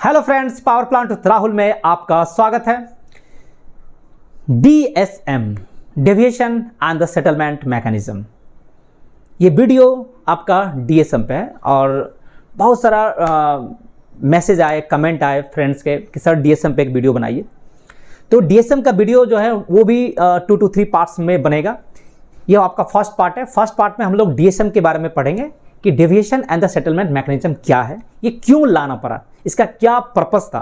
Hello friends, power plant with Rahul में आपका स्वागत है। DSM, deviation and the settlement mechanism. ये वीडियो आपका DSM पे है और बहुत सारा मैसेज आए, कमेंट आए फ्रेंड्स के कि सर DSM पे एक वीडियो बनाइए। तो DSM का वीडियो जो है वो भी 2 to 3 पार्ट्स में बनेगा। ये आपका फर्स्ट पार्ट है। फर्स्ट पार्ट में हम लोग DSM के बारे में पढ़ेंगे कि deviation and the settlement mechanism क्या है, ये क्यों लाना पड़ा, इसका क्या पर्पस था।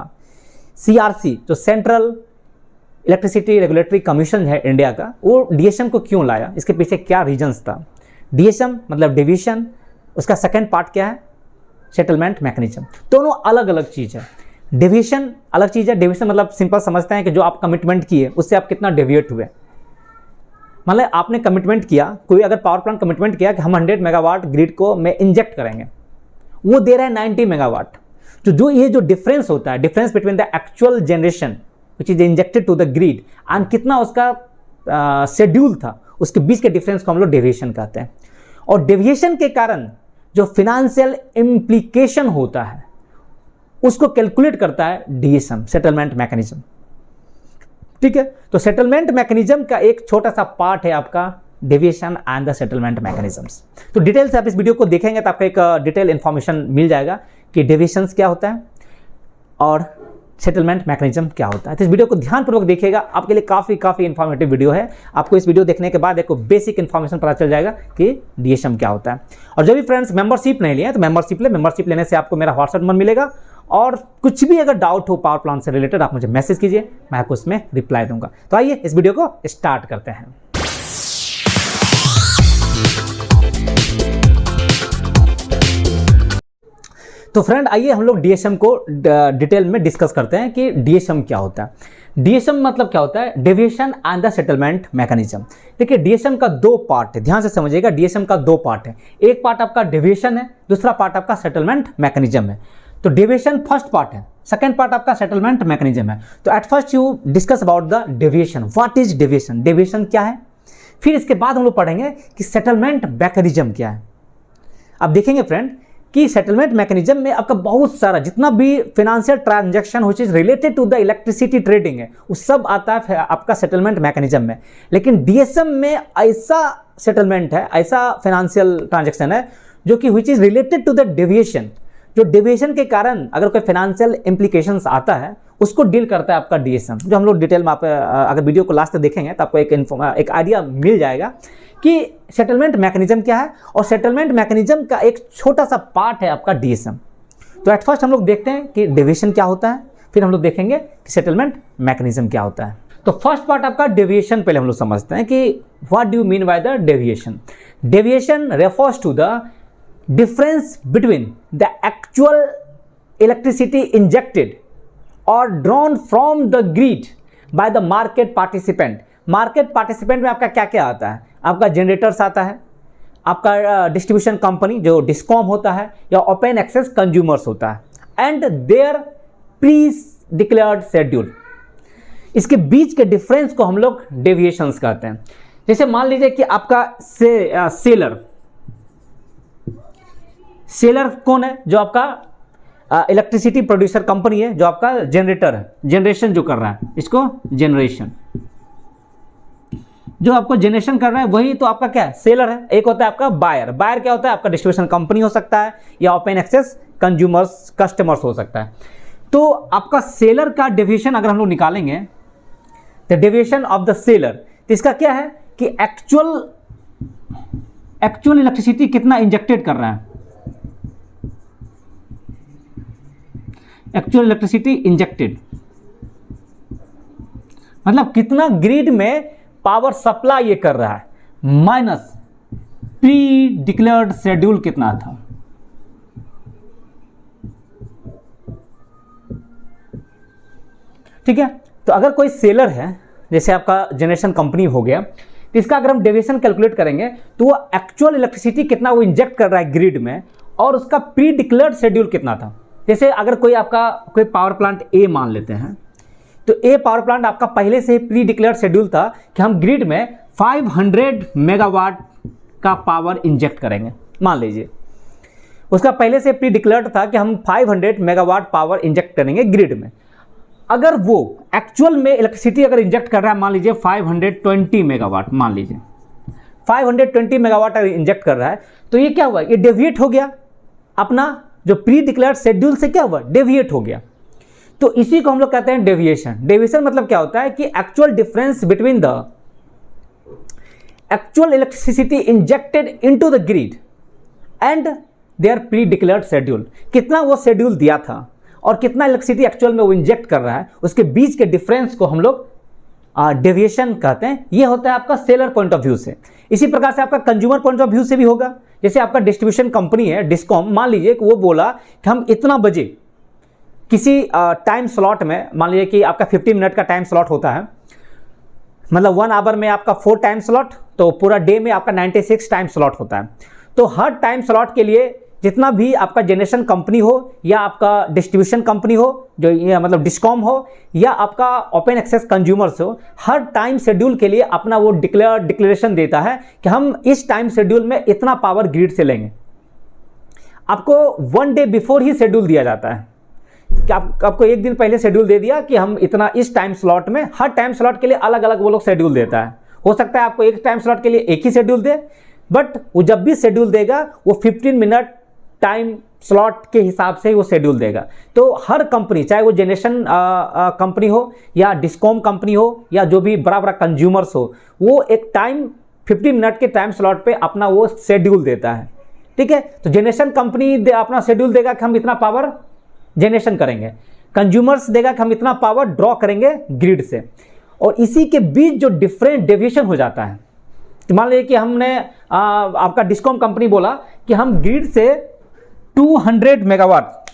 CRC जो सेंट्रल इलेक्ट्रिसिटी रेगुलेटरी कमीशन है इंडिया का, वो DSM को क्यों लाया, इसके पीछे क्या रीजंस था। DSM मतलब डेविएशन, उसका सेकंड पार्ट क्या है, सेटलमेंट मैकेनिज्म। दोनों अलग अलग चीज़ है। डेविएशन अलग चीज़ है। डेविएशन मतलब सिंपल समझते हैं कि जो आप कमिटमेंट किए उससे आप कितना डेविएट हुए। मतलब आपने कमिटमेंट किया, कोई अगर पावर प्लांट कमिटमेंट किया कि हम 100 मेगावाट ग्रिड को में इंजेक्ट करेंगे, वो दे रहा है 90 मेगावाट। जो ये जो डिफरेंस होता है, difference between the actual generation which is injected to the grid and कितना उसका शेड्यूल था, उसके बीच के डिफरेंस को हम लोग डेविएशन कहते हैं। और डेविएशन के कारण जो फिनेंशियल इम्प्लीकेशन होता है उसको कैलकुलेट करता है DSM, सेटलमेंट मैकेनिज्म। ठीक है, तो सेटलमेंट मैकेनिज्म का एक छोटा सा पार्ट है आपका deviation and the settlement mechanisms. तो डिटेल से आप इस वीडियो को देखेंगे तो आपको एक डिटेल इन्फॉर्मेशन मिल जाएगा कि डेविएशंस क्या होता है और सेटलमेंट मैकेनिज्म क्या होता है। तो इस वीडियो को ध्यानपूर्वक देखिएगा, आपके लिए काफ़ी इन्फॉर्मेटिव वीडियो है। आपको इस वीडियो देखने के बाद एक बेसिक इन्फॉर्मेशन पता चल जाएगा कि DSM क्या होता है। और जो भी फ्रेंड्स मेंबरशिप नहीं लिए तो मेंबरशिप लेने से आपको मेरा व्हाट्सएप नंबर मिलेगा और कुछ भी अगर डाउट हो पावर प्लांट से रिलेटेड आप मुझे मैसेज कीजिए, मैं आपको उसमें रिप्लाई दूंगा। तो आइए इस वीडियो को स्टार्ट करते हैं। तो फ्रेंड आइए हम लोग DSM को डिटेल में डिस्कस करते हैं कि DSM क्या होता है। DSM मतलब क्या होता है, deviation and the settlement mechanism. देखिए DSM का 2 पार्ट है, ध्यान से समझिएगा। DSM का 2 पार्ट है, एक पार्ट आपका डेविएशन है, दूसरा पार्ट आपका सेटलमेंट मैकेनिज्म है। तो डेविएशन फर्स्ट पार्ट है, सेकंड पार्ट आपका सेटलमेंट मैकेनिज्म है। तो at first you discuss about the deviation, what is deviation, deviation क्या है। फिर इसके बाद हम लोग पढ़ेंगे कि सेटलमेंट मैकेनिज्म क्या है। अब देखेंगे फ्रेंड कि सेटलमेंट मैकेनिज्म में आपका बहुत सारा जितना भी financial transaction which is related to the electricity trading है वो सब आता है आपका सेटलमेंट मैकेनिज्म में। लेकिन DSM में ऐसा सेटलमेंट है, ऐसा फाइनेंशियल ट्रांजैक्शन है जो कि which is related to the deviation. जो डेविएशन के कारण अगर कोई फाइनेंशियल इम्प्लीकेशंस आता है उसको डील करता है आपका DSM, जो हम लोग डिटेल में आप अगर वीडियो को लास्ट तक देखेंगे तो आपको एक आइडिया मिल जाएगा कि सेटलमेंट मैकेनिज्म क्या है। और सेटलमेंट मैकेनिज्म का एक छोटा सा पार्ट है आपका DSM। तो एट फर्स्ट हम लोग देखते हैं कि डेविएशन क्या होता है, फिर हम लोग देखेंगे कि सेटलमेंट मैकेनिज्म क्या होता है। तो फर्स्ट पार्ट आपका डेविएशन पहले हम लोग समझते हैं कि what do you mean by the deviation. Deviation refers to the difference between the actual electricity injected or drawn from the grid by the market participant। Market participant में आपका क्या क्या आता है, आपका जनरेटर्स आता है, आपका डिस्ट्रीब्यूशन कंपनी जो डिस्कॉम होता है या ओपन एक्सेस कंज्यूमर्स होता है, and their pre declared schedule. इसके बीच के डिफरेंस को हम लोग डेविएशंस कहते हैं। जैसे मान लीजिए कि आपका सेलर कौन है, जो आपका इलेक्ट्रिसिटी प्रोड्यूसर कंपनी है, जो आपका जनरेटर है, जनरेशन जो कर रहा है, इसको जनरेशन जो आपको जनरेशन कर रहा है वही तो आपका क्या है, सेलर है। एक होता है आपका बायर। बायर क्या होता है, आपका डिस्ट्रीब्यूशन कंपनी हो सकता है या ओपन एक्सेस कंज्यूमर्स कस्टमर्स हो सकता है। तो आपका सेलर का डेविएशन अगर हम लोग निकालेंगे तो डेविएशन ऑफ द सेलर, तो इसका क्या है कि एक्चुअल इलेक्ट्रिसिटी कितना इंजेक्टेड कर रहा है, एक्चुअल इलेक्ट्रिसिटी इंजेक्टेड मतलब कितना ग्रिड में पावर सप्लाई ये कर रहा है, माइनस प्री डिक्लेयर्ड शेड्यूल कितना था। ठीक है, तो अगर कोई सेलर है, जैसे आपका जनरेशन कंपनी हो गया, तो इसका अगर हम डेविएशन कैलकुलेट करेंगे तो वो एक्चुअल इलेक्ट्रिसिटी कितना वो इंजेक्ट कर रहा है ग्रिड में और उसका प्री डिक्लेयर्ड शेड्यूल कितना था। जैसे अगर कोई पावर प्लांट A मान लेते हैं, तो A पावर प्लांट आपका पहले से ही प्री डिक्लेयर्ड शेड्यूल था कि हम ग्रिड में 500 मेगावाट का पावर इंजेक्ट करेंगे, मान लीजिए उसका पहले से प्री डिक्लेयर्ड था कि हम 500 मेगावाट पावर इंजेक्ट करेंगे ग्रिड में। अगर वो एक्चुअल में इलेक्ट्रिसिटी अगर इंजेक्ट कर रहा है, मान लीजिए 520 मेगावाट, मान लीजिए 520 मेगावाट अगर इंजेक्ट कर रहा है, तो ये क्या हुआ, ये डेविएट हो गया, अपना जो प्री डिक्लेयर्ड शेड्यूल से क्या हुआ, डेविएट हो गया। तो इसी को हम लोग कहते हैं डेविएशन। डेविएशन मतलब क्या होता है कि actual difference between the actual electricity injected into the grid and their pre declared schedule, कितना वो शेड्यूल दिया था और कितना इलेक्ट्रिसिटी एक्चुअल में वो इंजेक्ट कर रहा है, उसके बीच के डिफरेंस को हम लोग डेविएशन कहते हैं। ये होता है आपका सेलर पॉइंट ऑफ व्यू से। इसी प्रकार से आपका कंज्यूमर पॉइंट ऑफ व्यू से भी होगा। जैसे आपका डिस्ट्रीब्यूशन कंपनी है डिस्कॉम, मान लीजिए कि वो बोला कि हम इतना बजे किसी टाइम स्लॉट में, मान लीजिए कि आपका 50 मिनट का टाइम स्लॉट होता है, मतलब 1 आवर में आपका 4 टाइम स्लॉट, तो पूरा डे में आपका 96 टाइम स्लॉट होता है। तो हर टाइम स्लॉट के लिए जितना भी आपका जनरेशन कंपनी हो या आपका डिस्ट्रीब्यूशन कंपनी हो, जो ये मतलब डिस्कॉम हो या आपका ओपन एक्सेस कंज्यूमर्स हो, हर टाइम शेड्यूल के लिए अपना वो डिक्लेरेशन देता है कि हम इस टाइम शेड्यूल में इतना पावर ग्रिड से लेंगे। आपको 1 डे बिफोर ही शेड्यूल दिया जाता है कि आपको 1 दिन पहले शेड्यूल दे दिया कि हम इतना इस टाइम स्लॉट में, हर टाइम स्लॉट के लिए अलग अलग वो लोग शेड्यूल देता है। हो सकता है आपको एक टाइम स्लॉट के लिए एक ही शेड्यूल दे, बट वो जब भी शेड्यूल देगा वो 15 मिनट टाइम स्लॉट के हिसाब से वो शेड्यूल देगा। तो हर कंपनी, चाहे वो जनरेशन कंपनी हो या डिस्कॉम कंपनी हो या जो भी बड़ा बड़ा कंज्यूमर्स हो, वो एक टाइम 50 मिनट के टाइम स्लॉट पे अपना वो शेड्यूल देता है। ठीक है, तो जनरेशन कंपनी अपना शेड्यूल देगा कि हम इतना पावर जनरेशन करेंगे, कंज्यूमर्स देगा कि हम इतना पावर ड्रॉ करेंगे ग्रिड से, और इसी के बीच जो डिफरेंट डेविएशन हो जाता है, तो मान लीजिए कि हमने आपका डिस्कॉम कंपनी बोला कि हम ग्रिड से 200 मेगावाट,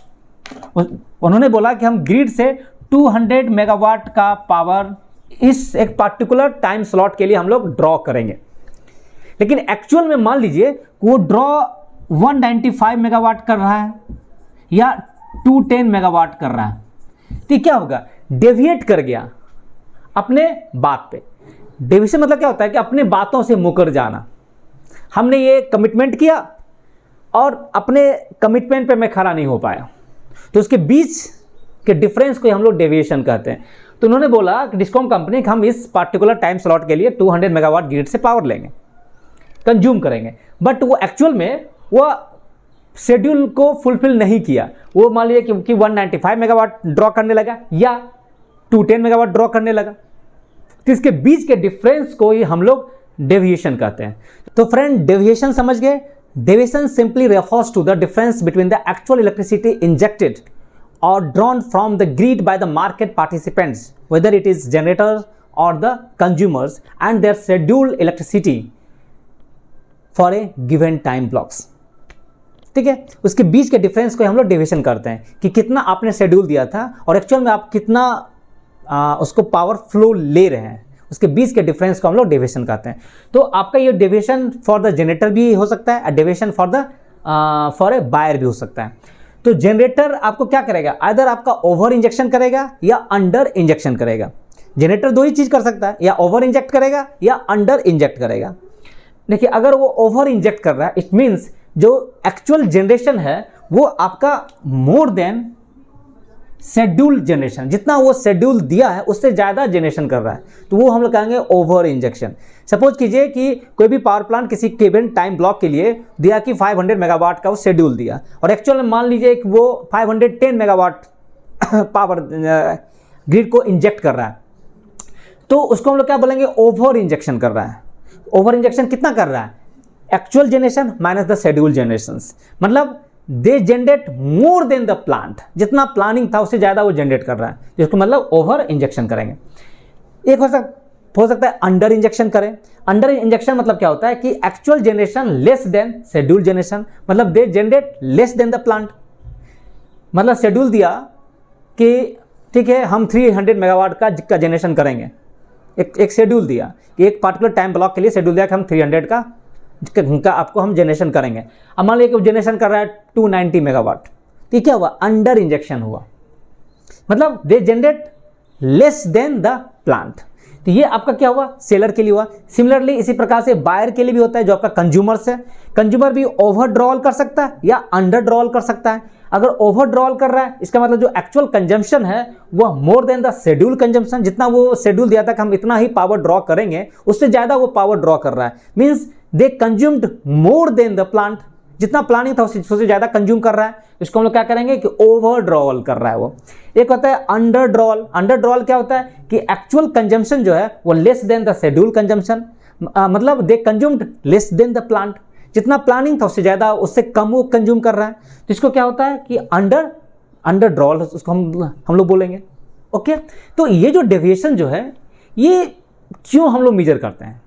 उन्होंने बोला कि हम ग्रिड से 200 मेगावाट का पावर इस एक पर्टिकुलर टाइम स्लॉट के लिए हम लोग ड्रॉ करेंगे। लेकिन एक्चुअल में मान लीजिए वो ड्रॉ 195 मेगावाट कर रहा है या 210 मेगावाट कर रहा है, तो क्या होगा, डेविएट कर गया अपने बात पे। डेविएशन मतलब क्या होता है कि अपने बातों से मुकर जाना। हमने ये कमिटमेंट किया और अपने कमिटमेंट पे मैं खड़ा नहीं हो पाया, तो उसके बीच के डिफरेंस को हम लोग डेविएशन कहते हैं। तो उन्होंने बोला कि डिस्कॉम कंपनी कि हम इस पार्टिकुलर टाइम स्लॉट के लिए 200 मेगावाट ग्रिड से पावर लेंगे, कंज्यूम करेंगे, बट वो एक्चुअल में वो शेड्यूल को फुलफिल नहीं किया। वो मान लीजिए कि 195 मेगावाट ड्रॉ करने लगा या 210 मेगावाट ड्रॉ करने लगा, तो इसके बीच के डिफरेंस को ही हम लोग डेविएशन कहते हैं। तो फ्रेंड, डेविएशन समझ गए। Deviation simply refers to the difference between the actual electricity injected or drawn from the grid by the market participants, whether it is generators or the consumers, and their scheduled electricity for a given time blocks. ठीक है, उसके बीच के difference को हम लोग deviation करते हैं कि कितना आपने शेड्यूल दिया था और एक्चुअल में आप कितना उसको पावर फ्लो ले रहे हैं, उसके बीच के डिफरेंस को हम लोग डेविएशन कहते हैं। तो आपका ये डेविएशन फॉर द जनरेटर भी हो सकता है, डेविएशन फॉर ए बायर भी हो सकता है। तो जनरेटर आपको क्या करेगा, आइदर आपका ओवर इंजेक्शन करेगा या अंडर इंजेक्शन करेगा। जनरेटर 2 ही चीज़ कर सकता है, या ओवर इंजेक्ट करेगा या अंडर इंजेक्ट करेगा। देखिए, अगर वो ओवर इंजेक्ट कर रहा है, इट मीन्स जो एक्चुअल जनरेशन है वो आपका मोर देन शेड्यूल जनरेशन, जितना वो शेड्यूल दिया है उससे ज़्यादा जनरेशन कर रहा है, तो वो हम लोग कहेंगे ओवर इंजेक्शन। सपोज कीजिए कि कोई भी पावर प्लांट किसी गिवन टाइम ब्लॉक के लिए दिया कि 500 मेगावाट का वो शेड्यूल दिया, और एक्चुअल में मान लीजिए कि वो 510 मेगावाट पावर ग्रिड को इंजेक्ट कर रहा है, तो उसको हम लोग क्या बोलेंगे, ओवर इंजेक्शन कर रहा है। ओवर इंजेक्शन कितना कर रहा है, actual generation minus the schedule generations, मतलब they generate more than the plant, जितना प्लानिंग था उससे ज़्यादा वो जनरेट कर रहा है, जिसको मतलब ओवर इंजेक्शन करेंगे। एक हो सकता है अंडर इंजेक्शन करें। अंडर इंजेक्शन मतलब क्या होता है कि actual generation less than schedule generation, मतलब they generate less than the plant. मतलब शेड्यूल दिया कि ठीक है हम 300 मेगावाट का जनरेशन करेंगे, एक शेड्यूल दिया कि एक पार्टिकुलर टाइम ब्लॉक के लिए शेड्यूल दिया कि हम 300 का आपको हम जनरेशन करेंगे। अब मान लीजिए कि जनरेशन कर रहा है 290 मेगावाट, तो क्या हुआ, अंडर इंजेक्शन हुआ, मतलब they generate less than the plant. तो ये आपका क्या हुआ, सेलर के लिए हुआ। सिमिलरली इसी प्रकार से बायर के लिए भी होता है, जो आपका कंज्यूमर्स है। कंज्यूमर भी ओवर ड्रॉल कर सकता है या अंडर ड्रॉल कर सकता है। अगर ओवर ड्रॉल कर रहा है, इसका मतलब जो एक्चुअल कंजम्पशन है वह मोर देन द शेड्यूल कंजम्पशन, जितना वो शेड्यूल दिया था कि हम इतना ही पावर ड्रॉ करेंगे, उससे ज़्यादा वो पावर ड्रॉ कर रहा है। Means they consumed more than the plant, जितना प्लानिंग था उससे ज़्यादा कंज्यूम कर रहा है, इसको हम लोग क्या करेंगे कि ओवर ड्रॉल कर रहा है वो। एक होता है अंडर ड्रॉल। अंडर ड्रॉल क्या होता है कि एक्चुअल कंजम्पशन जो है वो less than the schedule consumption, मतलब they consumed less than the plant, जितना प्लानिंग था उससे ज़्यादा, उससे कम वो कंज्यूम कर रहा है, तो इसको क्या होता है कि अंडर ड्रॉल उसको हम लोग बोलेंगे। ओके, तो ये जो डेविएशन जो है ये क्यों हम लोग मेजर करते हैं,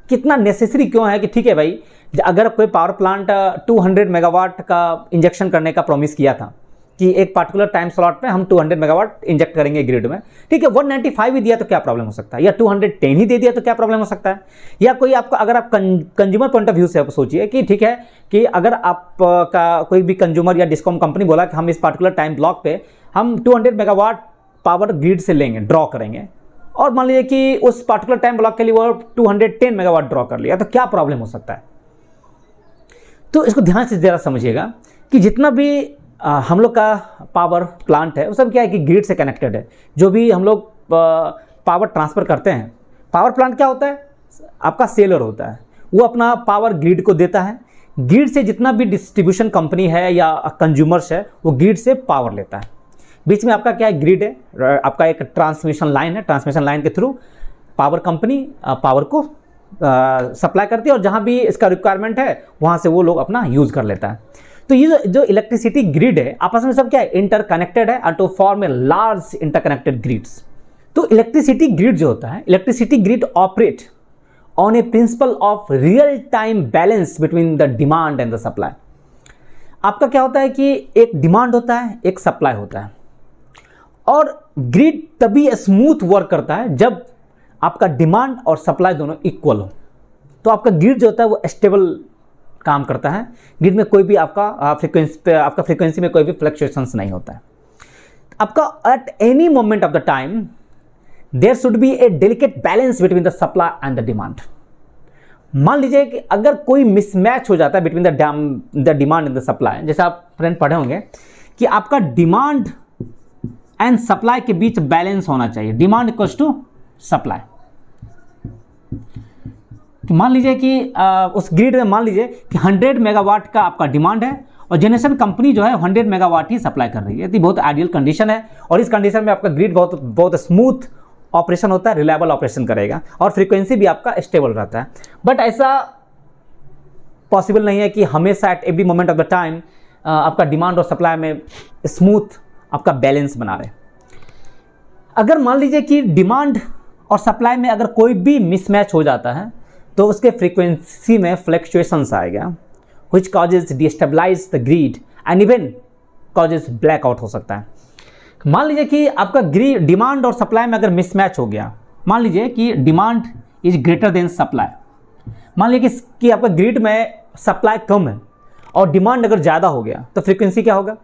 कितना नेसेसरी क्यों है कि ठीक है भाई, अगर कोई पावर प्लांट 200 मेगावाट का इंजेक्शन करने का प्रॉमिस किया था कि एक पार्टिकुलर टाइम स्लॉट में हम 200 मेगावाट इंजेक्ट करेंगे ग्रिड में, ठीक है, 195 ही दिया तो क्या प्रॉब्लम हो सकता है, या 210 ही दे दिया तो क्या प्रॉब्लम हो सकता है। या कोई आपका, अगर आप कंज्यूमर पॉइंट ऑफ व्यू से आप सोचिए कि ठीक है कि अगर आप का कोई भी कंज्यूमर या डिस्कॉम कंपनी बोला कि हम इस पार्टिकुलर टाइम ब्लॉक पे हम 200 मेगावाट पावर ग्रिड से लेंगे, ड्रॉ करेंगे, और मान लीजिए कि उस पार्टिकुलर टाइम ब्लॉक के लिए वो 210 मेगावाट ड्रॉ कर लिया, तो क्या प्रॉब्लम हो सकता है। तो इसको ध्यान से ज़रा समझिएगा कि जितना भी हम लोग का पावर प्लांट है वो सब क्या है कि ग्रिड से कनेक्टेड है। जो भी हम लोग पावर ट्रांसफ़र करते हैं, पावर प्लांट क्या होता है, आपका सेलर होता है, वो अपना पावर ग्रिड को देता है। ग्रिड से जितना भी डिस्ट्रीब्यूशन कंपनी है या कंज्यूमर्स है वो ग्रिड से पावर लेता है। बीच में आपका क्या है, ग्रिड है, आपका एक ट्रांसमिशन लाइन है, ट्रांसमिशन लाइन के थ्रू पावर कंपनी पावर को सप्लाई करती है, और जहाँ भी इसका रिक्वायरमेंट है वहाँ से वो लोग अपना यूज़ कर लेता है। तो ये जो इलेक्ट्रिसिटी ग्रिड है आपस में सब क्या है, इंटरकनेक्टेड है, to form a large interconnected grids. तो इलेक्ट्रिसिटी ग्रिड जो होता है, electricity grid operate on a principle of real time balance between the demand and the supply. आपका क्या होता है कि एक डिमांड होता है, एक सप्लाई होता है, और ग्रिड तभी स्मूथ वर्क करता है जब आपका डिमांड और सप्लाई दोनों इक्वल हो। तो आपका ग्रिड जो होता है वो स्टेबल काम करता है। ग्रिड में कोई भी आपका फ्रीक्वेंसी में कोई भी फ्लक्चुएशंस नहीं होता है। आपका at any moment of the time there should be a delicate balance between the supply and the demand. मान लीजिए कि अगर कोई मिसमैच हो जाता है between the demand and the supply, जैसे आप फ्रेंड पढ़े होंगे कि आपका डिमांड एंड सप्लाई के बीच बैलेंस होना चाहिए, डिमांड इक्वल्स टू सप्लाई। तो मान लीजिए कि उस ग्रिड में मान लीजिए कि 100 मेगावाट का आपका डिमांड है और जनरेशन कंपनी जो है 100 मेगावाट ही सप्लाई कर रही है। तो बहुत आइडियल कंडीशन है, और इस कंडीशन में आपका ग्रिड बहुत स्मूथ ऑपरेशन होता है, रिलायबल ऑपरेशन करेगा, और फ्रीक्वेंसी भी आपका स्टेबल रहता है। बट ऐसा पॉसिबल नहीं है कि हमेशा at every moment of the time आपका डिमांड और सप्लाई में स्मूथ आपका बैलेंस बना रहे। अगर मान लीजिए कि डिमांड और सप्लाई में अगर कोई भी मिसमैच हो जाता है तो उसके फ्रीक्वेंसी में फ्लक्चुएशंस आएगा, which causes destabilize the grid and even causes blackout हो सकता है। मान लीजिए कि आपका ग्रिड डिमांड और सप्लाई में अगर मिसमैच हो गया, मान लीजिए कि demand is greater than supply, मान लीजिए कि आपका ग्रिड में सप्लाई कम है और डिमांड अगर ज़्यादा हो गया तो फ्रीक्वेंसी क्या होगा,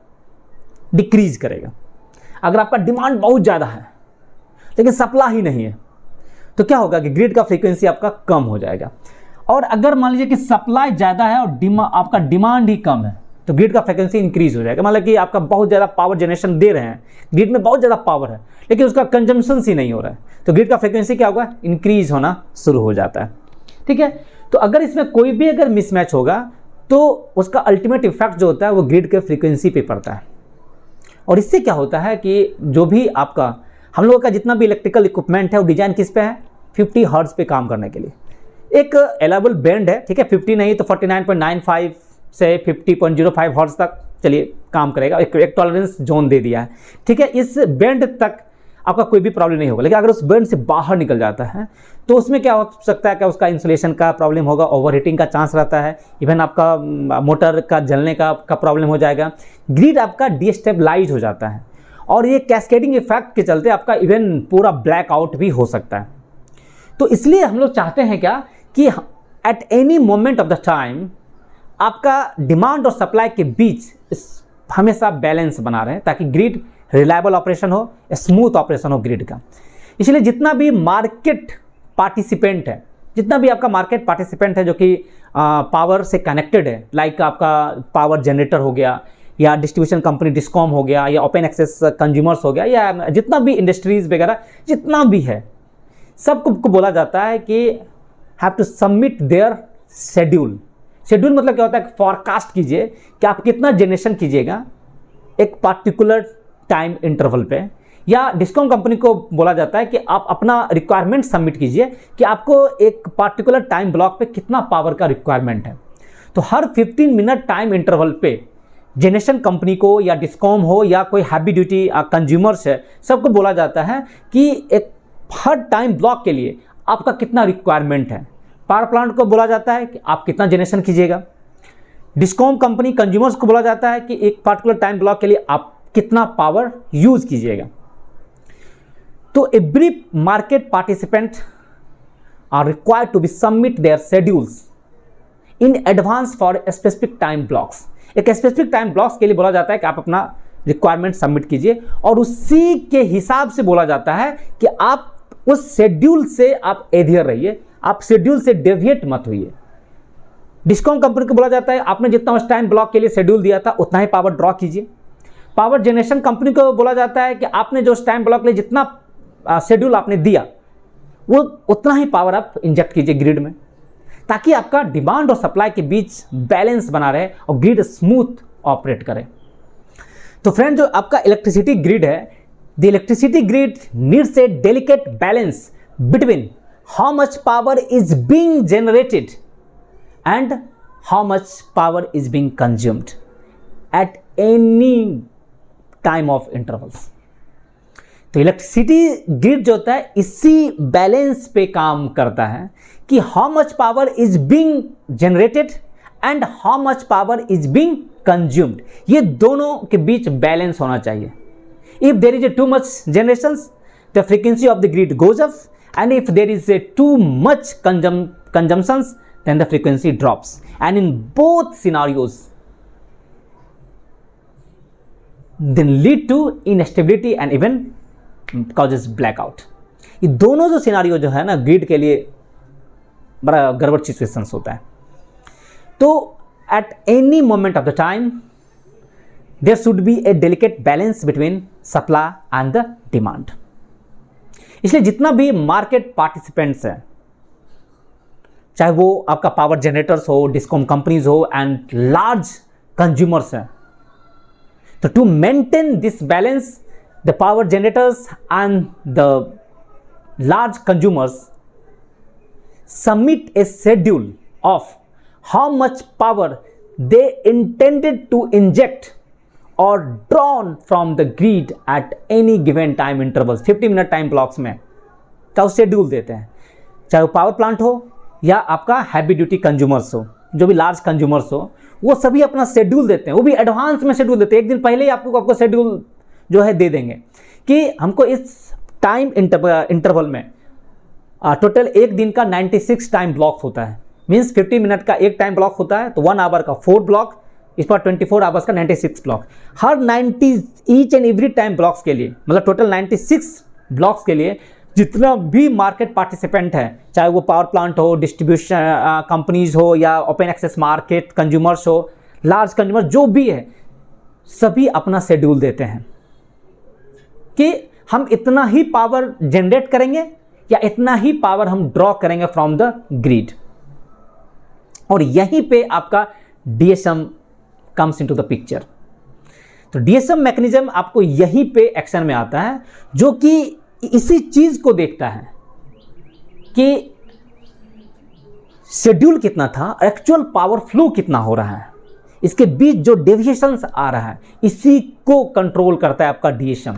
डिक्रीज करेगा। अगर आपका डिमांड बहुत ज़्यादा है लेकिन सप्लाई ही नहीं है तो क्या होगा कि ग्रिड का फ्रीक्वेंसी आपका कम हो जाएगा। और अगर मान लीजिए कि सप्लाई ज़्यादा है और आपका डिमांड ही कम है तो ग्रिड का फ्रीक्वेंसी इंक्रीज हो जाएगा। मतलब कि आपका बहुत ज़्यादा पावर जनरेशन दे रहे हैं, ग्रिड में बहुत ज़्यादा पावर है लेकिन उसका कंजम्पशन ही नहीं हो रहा है, तो ग्रिड का फ्रीक्वेंसी क्या होगा, इंक्रीज होना शुरू हो जाता है। ठीक है, तो अगर इसमें कोई भी अगर मिसमैच होगा तो उसका अल्टीमेट इफेक्ट जो होता है वो ग्रिड के फ्रीक्वेंसी पे पड़ता है। और इससे क्या होता है कि जो भी आपका हम लोगों का जितना भी इलेक्ट्रिकल इक्विपमेंट है वो डिजाइन किस पे है, 50 हर्ट्ज पे काम करने के लिए। एक अलाउबल बैंड है, ठीक है, 50 नहीं तो 49.95 से 50.05 हर्ट्ज तक चलिए काम करेगा, एक टॉलरेंस जोन दे दिया है। ठीक है, इस बैंड तक आपका कोई भी प्रॉब्लम नहीं होगा। लेकिन अगर उस बैंड से बाहर निकल जाता है तो उसमें क्या हो सकता है कि उसका इंसुलेशन का प्रॉब्लम होगा, ओवरहीटिंग का चांस रहता है, इवन आपका मोटर का जलने का प्रॉब्लम हो जाएगा, ग्रिड आपका डिस्टेबलाइज हो जाता है, और ये कैस्केडिंग इफेक्ट के चलते आपका इवन पूरा ब्लैकआउट भी हो सकता है। तो इसलिए हम लोग चाहते हैं क्या कि eight any moment of the time आपका डिमांड और सप्लाई के बीच हमेशा बैलेंस बना रहे ताकि ग्रिड रिलायबल ऑपरेशन हो, स्मूथ ऑपरेशन हो ग्रिड का। इसलिए जितना भी मार्केट पार्टिसिपेंट है, जितना भी आपका मार्केट पार्टिसिपेंट है जो कि पावर से कनेक्टेड है, लाइक आपका पावर जनरेटर हो गया, या डिस्ट्रीब्यूशन कंपनी डिस्कॉम हो गया, या ओपन एक्सेस कंज्यूमर्स हो गया, या जितना भी इंडस्ट्रीज वगैरह जितना भी है, सबको बोला जाता है कि have to submit their schedule. Schedule मतलब क्या होता है, फॉरकास्ट कीजिए कि आप कितना जनरेशन कीजिएगा एक पार्टिकुलर टाइम इंटरवल पे, या डिस्कॉम कंपनी को बोला जाता है कि आप अपना रिक्वायरमेंट सबमिट कीजिए कि आपको एक पार्टिकुलर टाइम ब्लॉक पे कितना पावर का रिक्वायरमेंट है। तो हर 15 मिनट टाइम इंटरवल पे जनरेशन कंपनी को, या डिस्कॉम हो या कोई हैवी ड्यूटी कंज्यूमर्स है, सबको बोला जाता है कि एक हर टाइम ब्लॉक के लिए आपका कितना रिक्वायरमेंट है। पावर प्लांट को बोला जाता है कि आप कितना जनरेशन कीजिएगा, डिस्कॉम कंपनी कंज्यूमर्स को बोला जाता है कि एक पार्टिकुलर टाइम ब्लॉक के लिए आप कितना पावर यूज कीजिएगा। तो every market participant are required to be submit their schedules in advance for specific time blocks. एक स्पेसिफिक टाइम ब्लॉक्स के लिए बोला जाता है कि आप अपना रिक्वायरमेंट सबमिट कीजिए, और उसी के हिसाब से बोला जाता है कि आप उस शेड्यूल से आप एडहियर रहिए, आप शेड्यूल से डेविएट मत होइए। डिस्कॉम कंपनी को बोला जाता है आपने जितना उस टाइम ब्लॉक के लिए शेड्यूल दिया था उतना ही पावर ड्रॉ कीजिए। पावर जनरेशन कंपनी को बोला जाता है कि आपने जो उस टाइम ब्लॉक के लिए जितना शेड्यूल आपने दिया वो उतना ही पावर आप इंजेक्ट कीजिए ग्रिड में, ताकि आपका डिमांड और सप्लाई के बीच बैलेंस बना रहे और ग्रिड स्मूथ ऑपरेट करे। तो फ्रेंड, जो आपका इलेक्ट्रिसिटी ग्रिड है, the electricity grid needs a delicate balance between how much power is being generated and how much power is being consumed at any time of intervals। तो electricity grid जो होता है इसी balance पे काम करता है कि how much power is being generated and how much power is being consumed. ये दोनों के बीच बैलेंस होना चाहिए। If there is a too much generations, the frequency of the grid goes up, and if there is a too much consumptions, then the frequency drops, and in both scenarios then lead to instability and even causes blackout। ये दोनों जो scenario जो है ना grid के लिए बड़ा गड़बड़ सिचुएशंस होता है। तो at any moment of the time there should be a delicate balance between supply and the demand। इसलिए जितना भी मार्केट पार्टिसिपेंट्स हैं, चाहे वो आपका पावर जनरेटर्स हो, डिस्कॉम कंपनीज हो एंड लार्ज कंज्यूमर्स हैं, तो to maintain this balance the power generators and the large consumers submit a schedule of how much power they intended to inject और drawn from the grid at any given time intervals. 50 minute time blocks में चाहे schedule देते हैं, चाहे वो power plant हो या आपका हैवी ड्यूटी कंज्यूमर्स हो, जो भी लार्ज कंज्यूमर्स हो, वो सभी अपना शेड्यूल देते हैं। वो भी एडवांस में शेड्यूल देते हैं, एक दिन पहले ही आपको शेड्यूल जो है दे देंगे कि हमको इस टाइम इंटरवल में टोटल एक दिन का 96 टाइम ब्लॉक होता है। मीन्स 50 मिनट का एक टाइम ब्लॉक होता है, तो 1 आवर का 4 ब्लॉक, इस पर 24 आवर्स का 96 block. Her 90 each and every time blocks के लिए, मतलब टोटल 96 ब्लॉक्स के लिए जितना भी मार्केट पार्टिसिपेंट है, चाहे वो पावर प्लांट हो, डिस्ट्रीब्यूशन कंपनीज हो, या ओपन एक्सेस मार्केट कंज्यूमर्स हो, लार्ज कंज्यूमर जो भी है, सभी अपना शेड्यूल देते हैं कि हम इतना ही पावर जनरेट करेंगे या इतना ही पावर हम ड्रॉ करेंगे फ्रॉम द ग्रिड। और यहीं पे आपका DSM comes into the picture. तो डीएसएम मैकेनिज्म आपको यहीं पे एक्शन में आता है, जो कि इसी चीज को देखता है कि शेड्यूल कितना था, एक्चुअल पावर फ्लो कितना हो रहा है, इसके बीच जो डेविएशंस आ रहा है, इसी को कंट्रोल करता है आपका डीएसएम।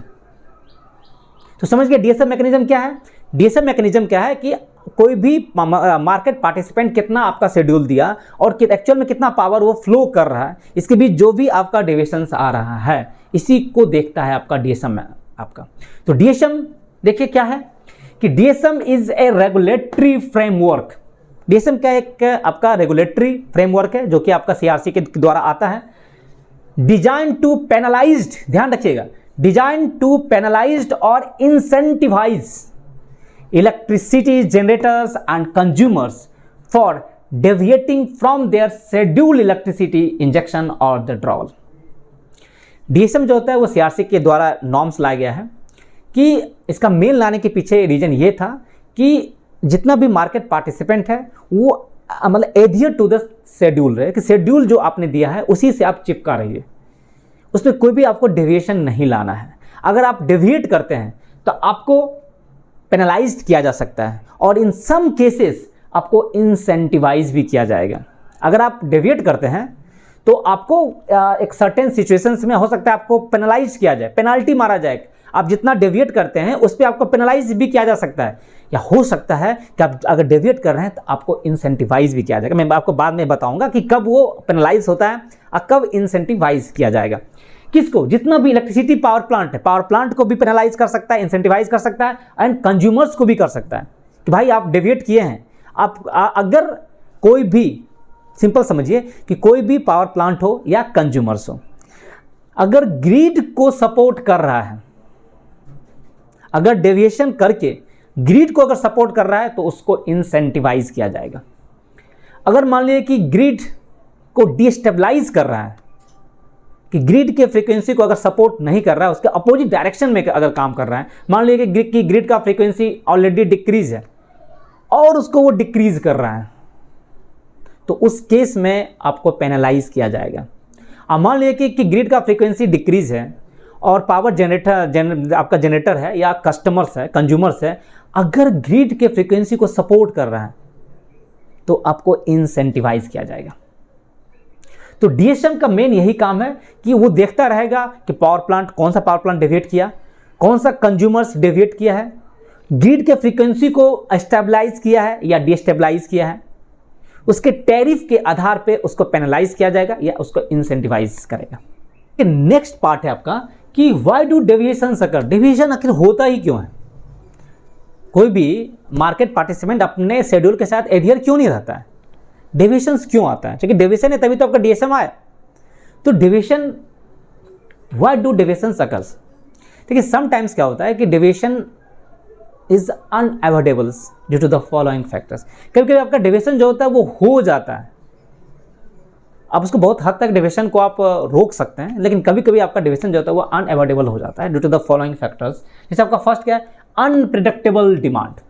तो समझ गए डीएसएम मैकेनिज्म क्या है? डीएसएम मैकेनिज्म क्या है कि कोई भी मार्केट पार्टिसिपेंट कितना आपका शेड्यूल दिया और एक्चुअल में कितना पावर वो फ्लो कर रहा है, इसके बीच जो भी आपका डेविएशंस आ रहा है, इसी को देखता है आपका डीएसएम आपका। तो डीएसएम देखिए क्या है कि DSM is a regulatory framework. DSM क्या एक आपका रेगुलेटरी फ्रेमवर्क है जो कि आपका सीआरसी के द्वारा आता है। डिजाइन टू पेनलाइज्ड, ध्यान रखिएगा, डिजाइन टू पेनलाइज्ड और incentivise electricity generators and consumers for deviating from their scheduled electricity injection or the withdrawal। DSM जो होता है वो CRC के द्वारा नॉर्म्स लाया गया है कि इसका मेन लाने के पीछे रीजन ये था कि जितना भी मार्केट पार्टिसिपेंट है वो मतलब एडियर टू द शेड्यूल रहे, कि शेड्यूल जो आपने दिया है उसी से आप चिपका रहिए, उसमें कोई भी आपको डेविएशन नहीं लाना है। अगर आप डेविएट करते हैं तो आपको पेनलाइज्ड किया जा सकता है और इन सम केसेस आपको इंसेंटिवाइज भी किया जाएगा। अगर आप डेविएट करते हैं तो आपको एक सर्टेन सिचुएशंस में हो सकता है आपको पेनलाइज किया जाए, पेनाल्टी मारा जाए। आप जितना डेविएट करते हैं उस पर आपको पेनलाइज भी किया जा सकता है, या हो सकता है कि आप अगर डेविएट कर रहे हैं तो आपको इंसेंटिवाइज भी किया जाएगा। मैं आपको बाद में बताऊंगा कि कब वो पेनलाइज होता है और कब इंसेंटिवाइज किया जाएगा। किसको? जितना भी इलेक्ट्रिसिटी पावर प्लांट है, पावर प्लांट को भी पेनलाइज कर सकता है, इंसेंटिवाइज कर सकता है, एंड कंज्यूमर्स को भी कर सकता है कि भाई आप डेविएट किए हैं। आप अगर कोई भी, सिंपल समझिए कि कोई भी पावर प्लांट हो या कंज्यूमर्स हो, अगर ग्रिड को सपोर्ट कर रहा है, अगर डेविएशन करके ग्रिड को अगर सपोर्ट कर रहा है तो उसको इंसेंटिवाइज किया जाएगा। अगर मान लीजिए कि ग्रिड को डिस्टेबलाइज कर रहा है, कि ग्रिड के फ्रीक्वेंसी को अगर सपोर्ट नहीं कर रहा है, उसके अपोजिट डायरेक्शन में अगर काम कर रहा है, मान लीजिए कि ग्रिड का फ्रीक्वेंसी ऑलरेडी डिक्रीज है और उसको वो डिक्रीज कर रहा है, तो उस केस में आपको पेनलाइज किया जाएगा। अब मान लीजिए कि ग्रिड का फ्रीक्वेंसी डिक्रीज है और पावर आपका जनरेटर है या कस्टमर्स है, कंज्यूमर्स है, अगर ग्रिड के फ्रीक्वेंसी को सपोर्ट कर रहा है तो आपको इंसेंटिवाइज किया जाएगा। तो डीएसएम का मेन यही काम है कि वो देखता रहेगा कि पावर प्लांट, कौन सा पावर प्लांट डेविएट किया, कौन सा कंज्यूमर्स डेविएट किया है, ग्रिड के फ्रीक्वेंसी को स्टेबलाइज किया है या डिस्टेबलाइज किया है, उसके टैरिफ के आधार पे उसको पेनलाइज किया जाएगा या उसको इंसेंटिवाइज करेगा। नेक्स्ट पार्ट है आपका कि why do deviation occur, deviation आखिर होता ही क्यों है? कोई भी मार्केट पार्टिसिपेंट अपने शेड्यूल के साथ एडहियर क्यों नहीं रहता है, डेविएशंस क्यों आता है? क्योंकि डेविएशन है तभी तो आपका डीएसएम आया। तो deviation, why do deviation occurs? देखिए समटाइम्स क्या होता है कि deviation is unavoidable due to the following factors. कभी कभी आपका डेविएशन जो होता है वो हो जाता है, आप उसको बहुत हद तक डेविएशन को आप रोक सकते हैं, लेकिन कभी कभी आपका डेविएशन जो होता है वो अनअवॉइडेबल हो जाता है due to the following factors. जैसे आपका फर्स्ट क्या है? Unpredictable demand.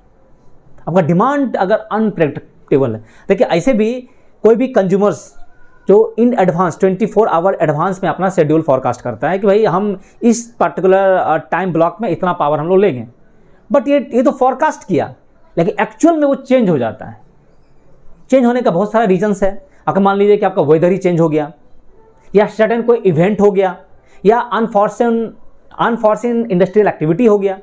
आपका डिमांड अगर अनप्रिडिक्टेबल है, देखिए ऐसे भी कोई भी कंज्यूमर्स जो इन एडवांस 24 आवर एडवांस में अपना शेड्यूल फॉरकास्ट करता है कि भाई हम इस पर्टिकुलर टाइम ब्लॉक में इतना पावर हम लोग लेंगे, बट ये तो फॉरकास्ट किया, लेकिन एक्चुअल में वो चेंज हो जाता है। चेंज होने का बहुत सारा रीजंस है। अगर मान लीजिए कि आपका वेदर ही चेंज हो गया, या सडन कोई इवेंट हो गया, या अनफॉर्चून इंडस्ट्रियल एक्टिविटी हो गया,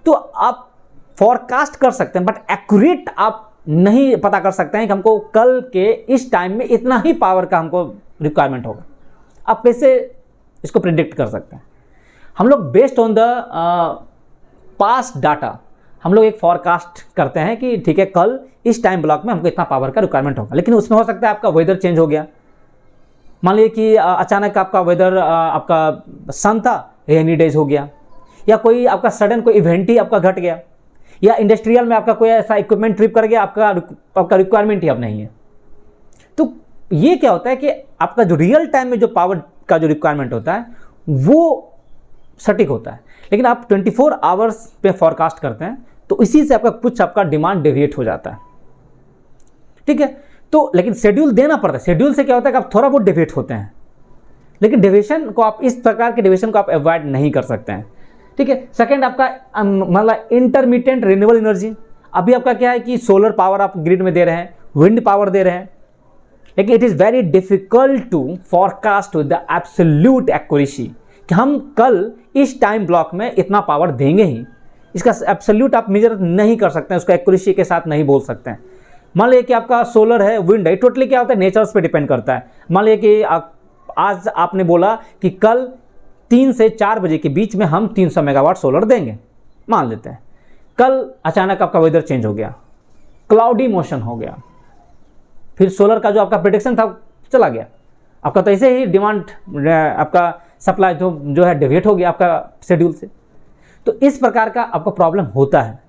तो आप फॉरकास्ट कर सकते हैं, बट एक्यूरेट आप नहीं पता कर सकते हैं कि हमको कल के इस टाइम में इतना ही पावर का हमको रिक्वायरमेंट होगा। आप कैसे इसको प्रिडिक्ट कर सकते हैं? हम लोग based on the past data हम लोग एक फॉरकास्ट करते हैं कि ठीक है कल इस टाइम ब्लॉक में हमको इतना पावर का रिक्वायरमेंट होगा, लेकिन उसमें हो सकता है आपका वेदर चेंज हो गया। मान लीजिए कि अचानक आपका वेदर, आपका सन था, रेनी डेज हो गया, या कोई आपका सडन कोई इवेंट ही आपका घट गया, या इंडस्ट्रियल में आपका कोई ऐसा इक्विपमेंट ट्रिप कर गया, आपका रिक्वायरमेंट ही अब नहीं है। तो ये क्या होता है कि आपका जो रियल टाइम में जो पावर का जो रिक्वायरमेंट होता है वो सटीक होता है, लेकिन आप 24 आवर्स पे फॉरकास्ट करते हैं तो इसी से आपका कुछ आपका डिमांड डेविएट हो जाता है। ठीक है, तो लेकिन शेड्यूल देना पड़ता है। शेड्यूल से क्या होता है कि आप थोड़ा बहुत डेविएट होते हैं, लेकिन डेविएशन को आप, इस प्रकार के डेविएशन को आप अवॉइड नहीं कर सकते हैं। ठीक है, सेकंड आपका मतलब इंटरमिटेंट रिन्यूएबल एनर्जी। अभी आपका क्या है कि सोलर पावर आप ग्रिड में दे रहे हैं, विंड पावर दे रहे हैं, लेकिन it is very difficult to forecast with the absolute accuracy कि हम कल इस टाइम ब्लॉक में इतना पावर देंगे ही। इसका एब्सोल्यूट आप मेजर नहीं कर सकते हैं, उसको एक्यूरेसी के साथ नहीं बोल सकते हैं। मान लीजिए कि आपका सोलर है, विंड है, टोटली क्या होता है नेचर्स पे डिपेंड करता है। मान लीजिए कि आज आपने बोला कि कल 3 से 4 बजे के बीच में हम 300 मेगावाट सोलर देंगे, मान लेते हैं। कल अचानक आपका वेदर चेंज हो गया, क्लाउडी मोशन हो गया, फिर सोलर का जो आपका प्रेडिक्शन था चला गया, आपका तो ऐसे ही डिमांड, आपका सप्लाई जो है डेविएट हो गया आपका शेड्यूल से। तो इस प्रकार का आपको प्रॉब्लम होता है।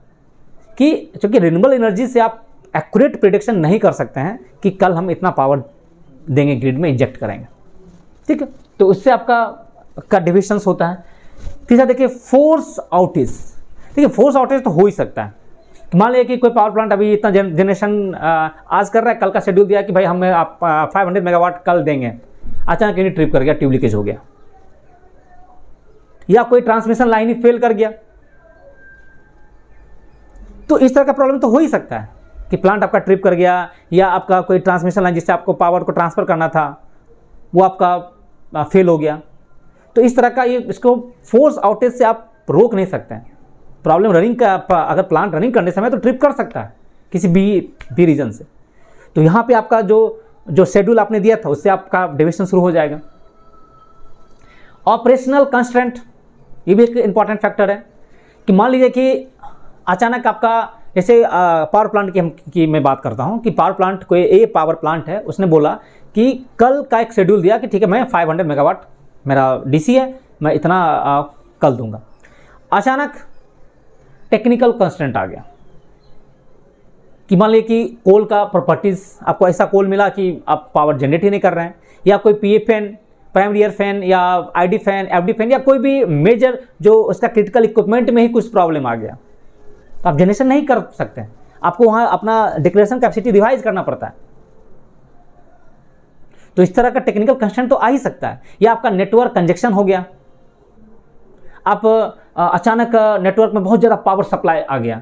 कि चूँकि रिन्यूएबल एनर्जी से आप एक्यूरेट प्रिडिक्शन नहीं कर सकते हैं कि कल हम इतना पावर देंगे, ग्रिड में इंजेक्ट करेंगे, ठीक है। तो उससे आपका डिविशंस होता है। तीसरा देखिए फोर्स आउटेज। देखिए फोर्स आउटेज तो हो ही सकता है। मान लिया कि कोई पावर प्लांट अभी इतना जनरेशन आज कर रहा है, कल का शेड्यूल दिया कि भाई हमें आप 500 मेगावाट कल देंगे, अचानक इन्हें ट्रिप कर गया, ट्यूब लीकेज हो गया, या कोई ट्रांसमिशन लाइन ही फेल कर गया। तो इस तरह का प्रॉब्लम तो हो ही सकता है कि प्लांट आपका ट्रिप कर गया, या आपका कोई ट्रांसमिशन लाइन जिससे आपको पावर को ट्रांसफर करना था वो आपका फेल हो गया। तो इस तरह का ये इसको फोर्स आउटेज से आप रोक नहीं सकते हैं। प्रॉब्लम रनिंग का, अगर प्लांट रनिंग करने समय तो ट्रिप कर सकता है किसी भी रीजन से। तो यहाँ पे आपका जो शेड्यूल आपने दिया था उससे आपका डेविएशन शुरू हो जाएगा। ऑपरेशनल कंस्ट्रेंट, ये भी एक इंपॉर्टेंट फैक्टर है कि मान लीजिए कि अचानक आपका, जैसे पावर प्लांट की मैं बात करता हूँ कि पावर प्लांट, कोई ए पावर प्लांट है, उसने बोला कि कल का एक शेड्यूल दिया कि ठीक है मैं 500 मेगावाट मेरा डीसी है, मैं इतना कल दूंगा। अचानक टेक्निकल कंस्ट्रेंट आ गया कि मान लीजिए कि कोल का प्रॉपर्टीज़, आपको ऐसा कोल मिला कि आप पावर जनरेट ही नहीं कर रहे हैं, या कोई पीए फैन, प्राइमरी ईयर फैन, या आईडी फैन, एफडी फैन, या कोई भी मेजर जो उसका क्रिटिकल इक्विपमेंट में ही कुछ प्रॉब्लम आ गया, तो आप जनरेशन नहीं कर सकते। आपको वहाँ अपना डिक्लेरेशन कैपेसिटी रिवाइज करना पड़ता है। तो इस तरह का टेक्निकल कंस्ट्रेंट तो आ ही सकता है। या आपका नेटवर्क कंजेक्शन हो गया, आप अचानक नेटवर्क में बहुत ज़्यादा पावर सप्लाई आ गया।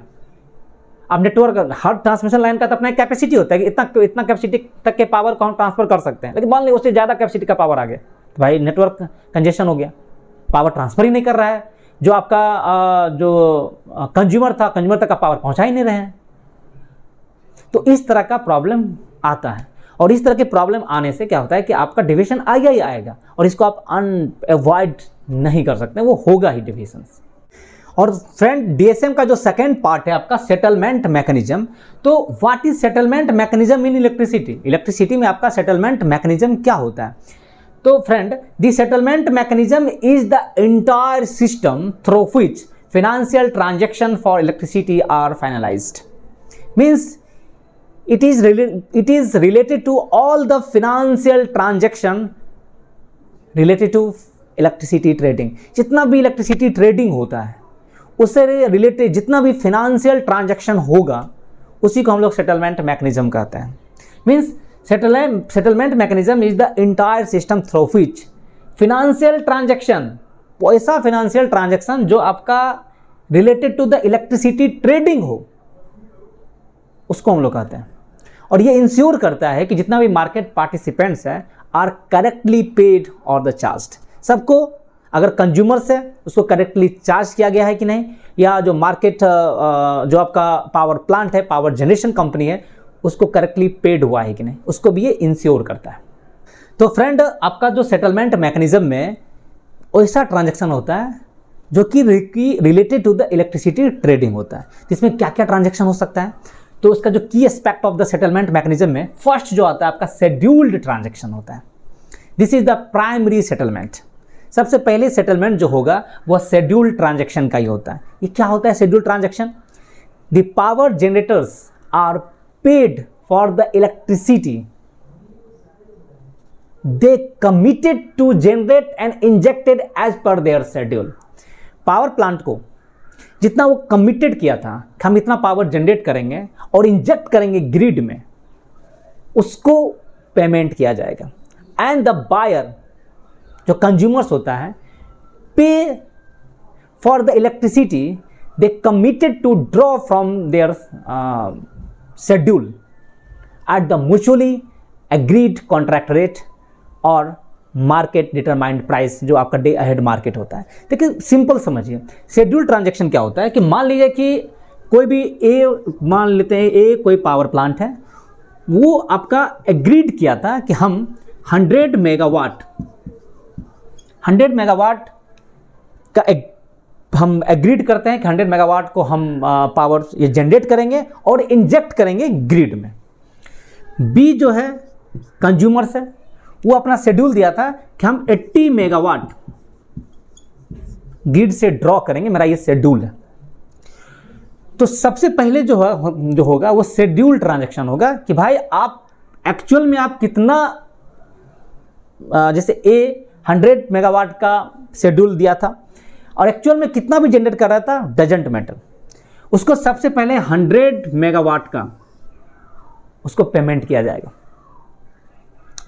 अब नेटवर्क, हर ट्रांसमिशन लाइन का तो अपना कैपेसिटी होता है कि इतना कैपेसिटी तक के पावर को हम ट्रांसफर कर सकते हैं, लेकिन मान लीजिए उससे ज़्यादा कैपेसिटी का पावर आ गया तो भाई नेटवर्क कंजेशन हो गया, पावर ट्रांसफर ही नहीं कर रहा है। जो आपका जो कंज्यूमर था, कंज्यूमर तक का पावर पहुंचा ही नहीं रहे हैं। तो इस तरह का प्रॉब्लम आता है, और इस तरह के प्रॉब्लम आने से क्या होता है कि आपका डिविएशन आएगा ही आएगा, और इसको आप अवॉइड नहीं कर सकते, वो होगा ही डिविएशन। और फ्रेंड, डीएसएम का जो सेकंड पार्ट है आपका सेटलमेंट मैकेनिज्म। तो what is settlement mechanism in electricity? Electricity में आपका सेटलमेंट मैकेनिज्म क्या होता है? तो friend, the settlement mechanism is the entire system through which financial transaction for electricity are finalised. Means it is related to all the financial transaction related to electricity trading। जितना भी electricity trading होता है उससे related जितना भी financial transaction होगा उसी को हम लोग सेटलमेंट मैकेनिज्म कहते हैं। Means settlement mechanism is the entire system through which financial transaction, ऐसा फाइनेंशियल ट्रांजैक्शन जो आपका related to the electricity trading हो, उसको हम लोग कहते हैं। और ये इंश्योर करता है कि जितना भी मार्केट पार्टिसिपेंट्स हैं आर करेक्टली पेड और द चार्ज्ड। सबको, अगर कंज्यूमर्स है उसको करेक्टली चार्ज किया गया है कि नहीं, या जो मार्केट जो आपका पावर प्लांट है, पावर जनरेशन कंपनी है, उसको करेक्टली पेड हुआ है कि नहीं, उसको भी ये इंश्योर करता है। तो फ्रेंड, आपका जो सेटलमेंट मैकेनिज्म में ऐसा ट्रांजैक्शन होता है जो कि related to the electricity trading होता है। इसमें क्या क्या ट्रांजैक्शन हो सकता है? तो उसका जो की aspect of the settlement mechanism में फर्स्ट जो आता है आपका शेड्यूल्ड ट्रांजैक्शन होता है। This is the primary settlement. सबसे पहले सेटलमेंट जो होगा वह शेड्यूल्ड ट्रांजैक्शन का ही होता है। ये क्या होता है scheduled transaction? The power generators are paid for the electricity they committed to generate and injected as per their schedule. Power plant को जितना वो कमिटेड किया था कि हम इतना पावर जनरेट करेंगे और इंजेक्ट करेंगे ग्रिड में, उसको पेमेंट किया जाएगा। एंड द बायर, जो कंज्यूमर्स होता है, pay for the electricity they committed to draw from their schedule at the mutually agreed contract rate और मार्केट डिटरमाइंड प्राइस, जो आपका डे अहेड मार्केट होता है। देखिए सिंपल समझिए, शेड्यूल ट्रांजैक्शन क्या होता है कि मान लीजिए कि कोई भी मान लेते हैं ए कोई पावर प्लांट है, वो आपका एग्रीड किया था कि हम 100 मेगावाट का हम एग्रीड करते हैं कि 100 मेगावाट को हम पावर ये जनरेट करेंगे और इंजेक्ट करेंगे ग्रिड में। बी जो है कंज्यूमर्स है, वो अपना शेड्यूल दिया था कि हम 80 मेगावाट ग्रिड से ड्रॉ करेंगे, मेरा ये शेड्यूल है। तो सबसे पहले जो होगा वो शेड्यूल ट्रांजैक्शन होगा कि भाई आप एक्चुअल में आप कितना, जैसे ए 100 मेगावाट का शेड्यूल दिया था और एक्चुअल में कितना भी जनरेट कर रहा था डजेंट मैटर, उसको सबसे पहले 100 मेगावाट का उसको पेमेंट किया जाएगा।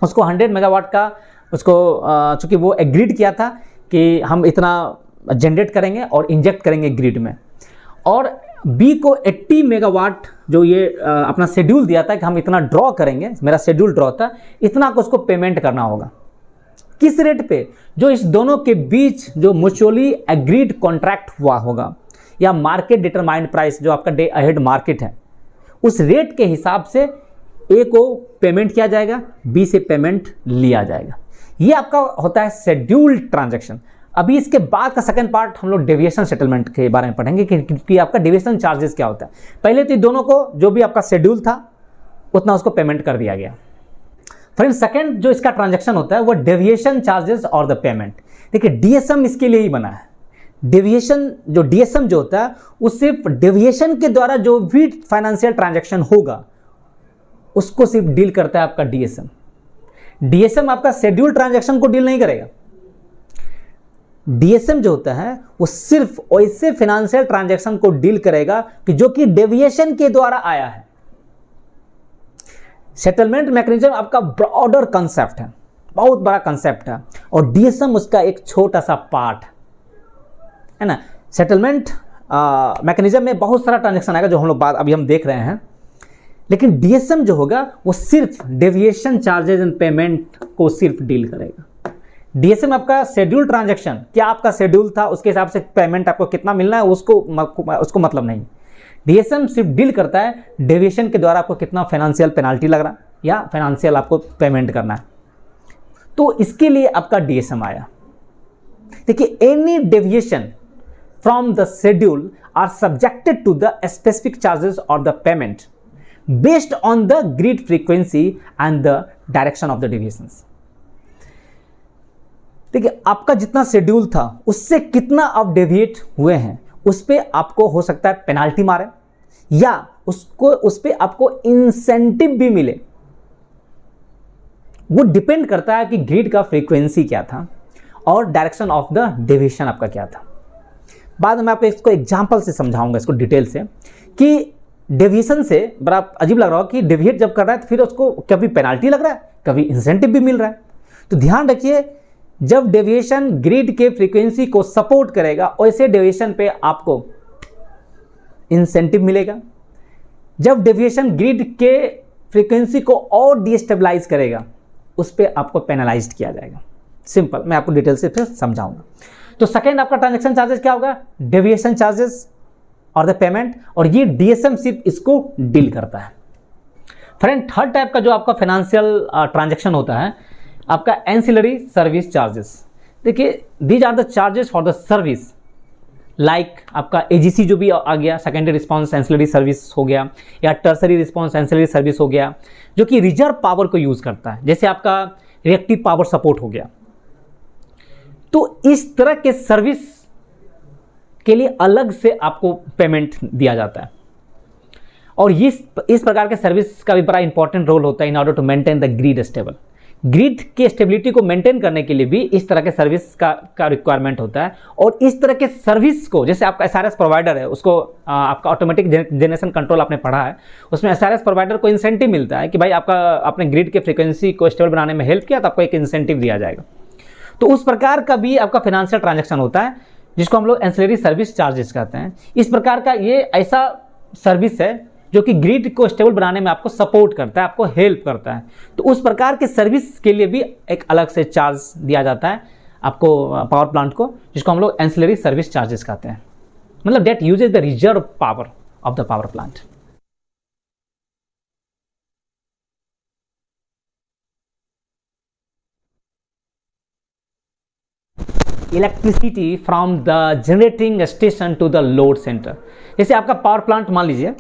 उसको 100 मेगावाट का उसको चूंकि वो एग्रीड किया था कि हम इतना जनरेट करेंगे और इंजेक्ट करेंगे ग्रिड में, और बी को 80 मेगावाट जो ये अपना शेड्यूल दिया था कि हम इतना ड्रॉ करेंगे, मेरा शेड्यूल ड्रॉ था, इतना को उसको पेमेंट करना होगा। किस रेट पे? जो इस दोनों के बीच जो म्यूचुअली एग्रीड कॉन्ट्रैक्ट हुआ होगा या मार्केट डिटरमाइंड प्राइस जो आपका डे अहेड मार्केट है, उस रेट के हिसाब से ए को पेमेंट किया जाएगा, बी से पेमेंट लिया जाएगा। ये आपका होता है शेड्यूल ट्रांजैक्शन। अभी इसके बाद का सेकंड पार्ट हम लोग डेविएशन सेटलमेंट के बारे में पढ़ेंगे कि आपका डेविएशन चार्जेस क्या होता है। पहले तो दोनों को जो भी आपका शेड्यूल था उतना उसको पेमेंट कर दिया गया। फ्रेंड्स, सेकंड जो इसका ट्रांजैक्शन होता है वो डेविएशन चार्जेस और द पेमेंट। देखिए डीएसएम इसके लिए ही बना है। डेविएशन जो डीएसएम जो होता है वो सिर्फ डेविएशन के द्वारा जो भी फाइनेंशियल ट्रांजैक्शन होगा उसको सिर्फ डील करता है आपका डीएसएम। डीएसएम आपका शेड्यूल ट्रांजैक्शन को डील नहीं करेगा। डीएसएम जो होता है वो सिर्फ वैसे फाइनेंशियल ट्रांजैक्शन को डील करेगा कि जो कि डेविएशन के द्वारा आया है। सेटलमेंट मैकेनिज्म आपका ब्रॉडर कंसेप्ट है, बहुत बड़ा कंसेप्ट है, और डीएसएम उसका एक छोटा सा पार्ट है ना। सेटलमेंट मैकेनिज्म में बहुत सारा ट्रांजैक्शन आएगा जो हम लोग अभी हम देख रहे हैं, लेकिन डीएसएम जो होगा वो सिर्फ डेविएशन चार्जेस एंड पेमेंट को सिर्फ डील करेगा। डीएसएम आपका शेड्यूल ट्रांजैक्शन, क्या आपका शेड्यूल था उसके हिसाब से पेमेंट आपको कितना मिलना है उसको मतलब नहीं। डीएसएम सिर्फ डील करता है डेविएशन के द्वारा आपको कितना फाइनेंशियल पेनाल्टी लग रहा है या फाइनेंशियल आपको पेमेंट करना है, तो इसके लिए आपका डीएसएम आया। देखिए any deviation from the schedule are subjected to the specific charges और the payment based on the grid frequency and the direction of the deviations. देखिए आपका जितना शेड्यूल था उससे कितना आप डेविएट हुए हैं उस पे आपको हो सकता है पेनाल्टी मारे या उस पे आपको इंसेंटिव भी मिले। वो डिपेंड करता है कि ग्रिड का फ्रीक्वेंसी क्या था और डायरेक्शन ऑफ द डेविएशन आपका क्या था। बाद में आपको इसको एग्जांपल से समझाऊंगा इसको डिटेल से कि डेविएशन से बड़ा अजीब लग रहा हो कि डेविएट जब कर रहा है तो फिर उसको कभी पेनाल्टी लग रहा है कभी इंसेंटिव भी मिल रहा है। तो ध्यान रखिए, जब डेविएशन ग्रिड के फ्रीक्वेंसी को सपोर्ट करेगा वैसे डेविएशन पे आपको इंसेंटिव मिलेगा। जब डेविएशन ग्रिड के फ्रीक्वेंसी को और डिस्टेबलाइज करेगा उस पे आपको पेनलाइज्ड किया जाएगा। सिंपल, मैं आपको डिटेल से फिर समझाऊंगा। तो सेकेंड आपका ट्रांजैक्शन चार्जेस क्या होगा? डेविएशन चार्जेस और द पेमेंट, और ये डीएसएम सिर्फ इसको डील करता है। फ्रेंड, थर्ड टाइप का जो आपका फाइनेंशियल ट्रांजैक्शन होता है आपका एंसिलरी सर्विस चार्जेस। देखिए these are the charges for the service, like आपका एजीसी जो भी आ गया, सेकेंडरी रिस्पांस एंसिलरी सर्विस हो गया, या टर्सरी रिस्पांस एंसिलरी सर्विस हो गया, जो कि रिजर्व पावर को यूज करता है, जैसे आपका रिएक्टिव पावर सपोर्ट हो गया। तो इस तरह के सर्विस के लिए अलग से आपको पेमेंट दिया जाता है, और इस प्रकार के सर्विस का भी बड़ा इंपॉर्टेंट रोल होता है in order to maintain the grid stable. Grid की स्टेबिलिटी को मेंटेन करने के लिए भी इस तरह के सर्विस का रिक्वायरमेंट होता है। और इस तरह के सर्विस को, जैसे आपका एसआरएस प्रोवाइडर है, उसको आपका ऑटोमेटिक जनरेशन कंट्रोल आपने पढ़ा है, उसमें एसआरएस प्रोवाइडर को इंसेंटिव मिलता है कि भाई आपका आपने ग्रिड के फ्रीक्वेंसी को स्टेबल बनाने में हेल्प किया तो आपको एक इंसेंटिव दिया जाएगा। तो उस प्रकार का भी आपका फाइनेंशियल ट्रांजैक्शन होता है जिसको हम लोग एंसिलरी सर्विस चार्जेस कहते हैं। इस प्रकार का ये ऐसा सर्विस है जो कि ग्रिड को स्टेबल बनाने में आपको सपोर्ट करता है, आपको हेल्प करता है। तो उस प्रकार के सर्विस के लिए भी एक अलग से चार्ज दिया जाता है आपको पावर प्लांट को, जिसको हम लोग एंसिलरी सर्विस चार्जेस कहते हैं, मतलब that usages the reserve power of the power plant. Electricity from the generating station to the load centre. जैसे आपका पावर प्लांट मान लीजिए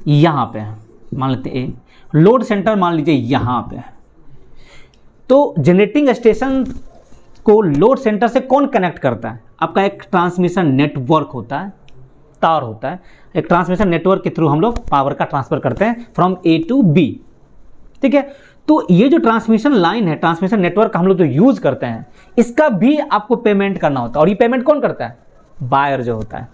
यहाँ पे है, मान लेते हैं ए, लोड सेंटर मान लीजिए यहाँ पे है। तो जनरेटिंग स्टेशन को लोड सेंटर से कौन कनेक्ट करता है? आपका एक ट्रांसमिशन नेटवर्क होता है, तार होता है, एक ट्रांसमिशन नेटवर्क के थ्रू हम लोग पावर का ट्रांसफ़र करते हैं फ्रॉम ए टू बी। ठीक है, तो ये जो ट्रांसमिशन लाइन है, ट्रांसमिशन नेटवर्क हम लोग जो यूज़ करते हैं, इसका भी आपको पेमेंट करना होता है। और ये पेमेंट कौन करता है? बायर जो होता है।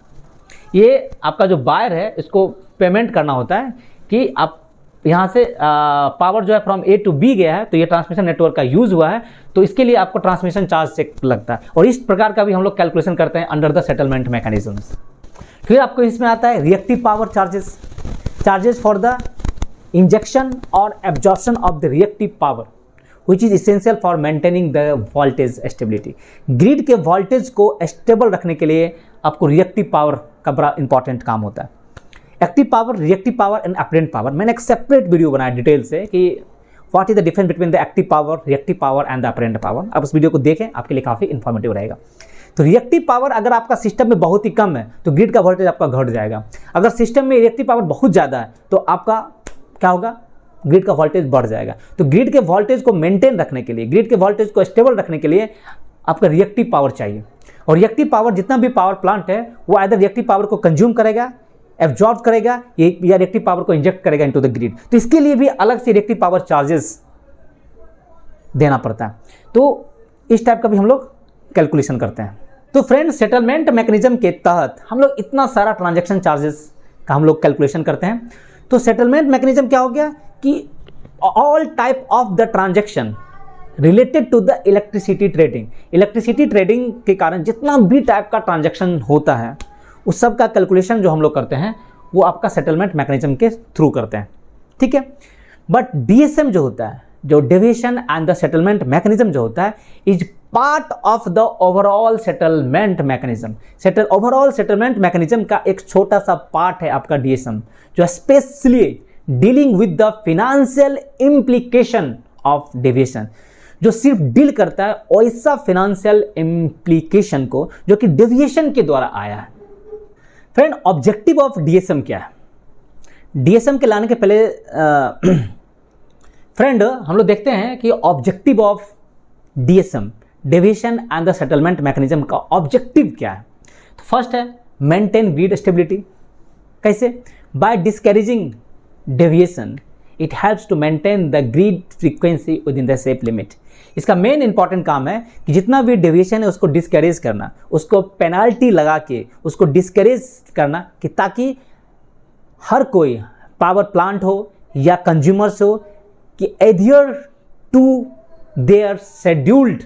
ये आपका जो बायर है, इसको पेमेंट करना होता है कि आप यहाँ से पावर जो है फ्रॉम ए टू बी गया है, तो ये ट्रांसमिशन नेटवर्क का यूज़ हुआ है, तो इसके लिए आपको ट्रांसमिशन चार्ज चेक लगता है। और इस प्रकार का भी हम लोग कैलकुलेशन करते हैं अंडर द सेटलमेंट मैकेनिज्म्स। फिर आपको इसमें आता है reactive power charges, charges for the injection और absorption of the reactive power which is essential for maintaining the voltage stability. Grid के वोल्टेज को स्टेबल रखने के लिए आपको रिएक्टिव पावर का बड़ा इंपॉर्टेंट काम होता है। Active power, reactive power and apparent power, मैंने एक सेपरेट वीडियो बनाया डिटेल से कि what is the difference between the active power, reactive power and the apparent power. आप उस वीडियो को देखें, आपके लिए काफ़ी इन्फॉर्मेटिव रहेगा। तो रिएक्टिव पावर अगर आपका सिस्टम में बहुत ही कम है तो ग्रिड का वोल्टेज आपका घट जाएगा। अगर सिस्टम में रिएक्टिव पावर बहुत ज़्यादा है तो आपका क्या होगा? ग्रिड का वोल्टेज बढ़ जाएगा। तो ग्रिड के वोल्टेज को मेंटेन रखने के लिए, ग्रिड के वोल्टेज को स्टेबल रखने के लिए आपका रिएक्टिव पावर चाहिए। और रिएक्टिव पावर, जितना भी पावर प्लांट है वो आइदर रिएक्टिव पावर को कंज्यूम करेगा, एब्जॉर्ब करेगा, या रिएक्टिव पावर को इंजेक्ट करेगा इनटू द ग्रिड। तो इसके लिए भी अलग से रिएक्टिव पावर चार्जेस देना पड़ता है। तो इस टाइप का भी हम लोग कैलकुलेशन करते हैं। तो फ्रेंड, सेटलमेंट मैकेनिज्म के तहत हम लोग इतना सारा ट्रांजैक्शन चार्जेस का हम लोग कैलकुलेशन करते हैं। तो सेटलमेंट मैकेनिज्म क्या हो गया कि all type of the transaction related to the electricity trading, electricity trading के कारण जितना भी टाइप का ट्रांजैक्शन होता है उस सब का कैलकुलेशन जो हम लोग करते हैं वो आपका सेटलमेंट मैकेनिज्म के थ्रू करते हैं। ठीक है, बट डीएसएम जो होता है, जो deviation and the settlement mechanism जो होता है, is part of the overall settlement mechanism. Overall settlement mechanism का एक छोटा सा पार्ट है आपका डीएसएम, जो specially dealing with the financial implication of deviation, जो सिर्फ डील करता है वैसा फिनेंशियल इम्प्लीकेशन को जो कि डेविएशन के द्वारा आया है। फ्रेंड, ऑब्जेक्टिव ऑफ डीएसएम क्या है? डीएसएम के लाने के पहले फ्रेंड हम लोग देखते हैं कि objective of DSM, deviation and the settlement mechanism का ऑब्जेक्टिव क्या है? तो फर्स्ट है मेंटेन ग्रिड स्टेबिलिटी। कैसे? By discouraging deviation it helps to maintain the grid frequency within the safe limit. इसका मेन इंपॉर्टेंट काम है कि जितना भी डेविएशन है उसको डिस्करेज करना, उसको पेनाल्टी लगा के उसको डिस्करेज करना, कि ताकि हर कोई पावर प्लांट हो या कंज्यूमर्स हो कि adhere to their scheduled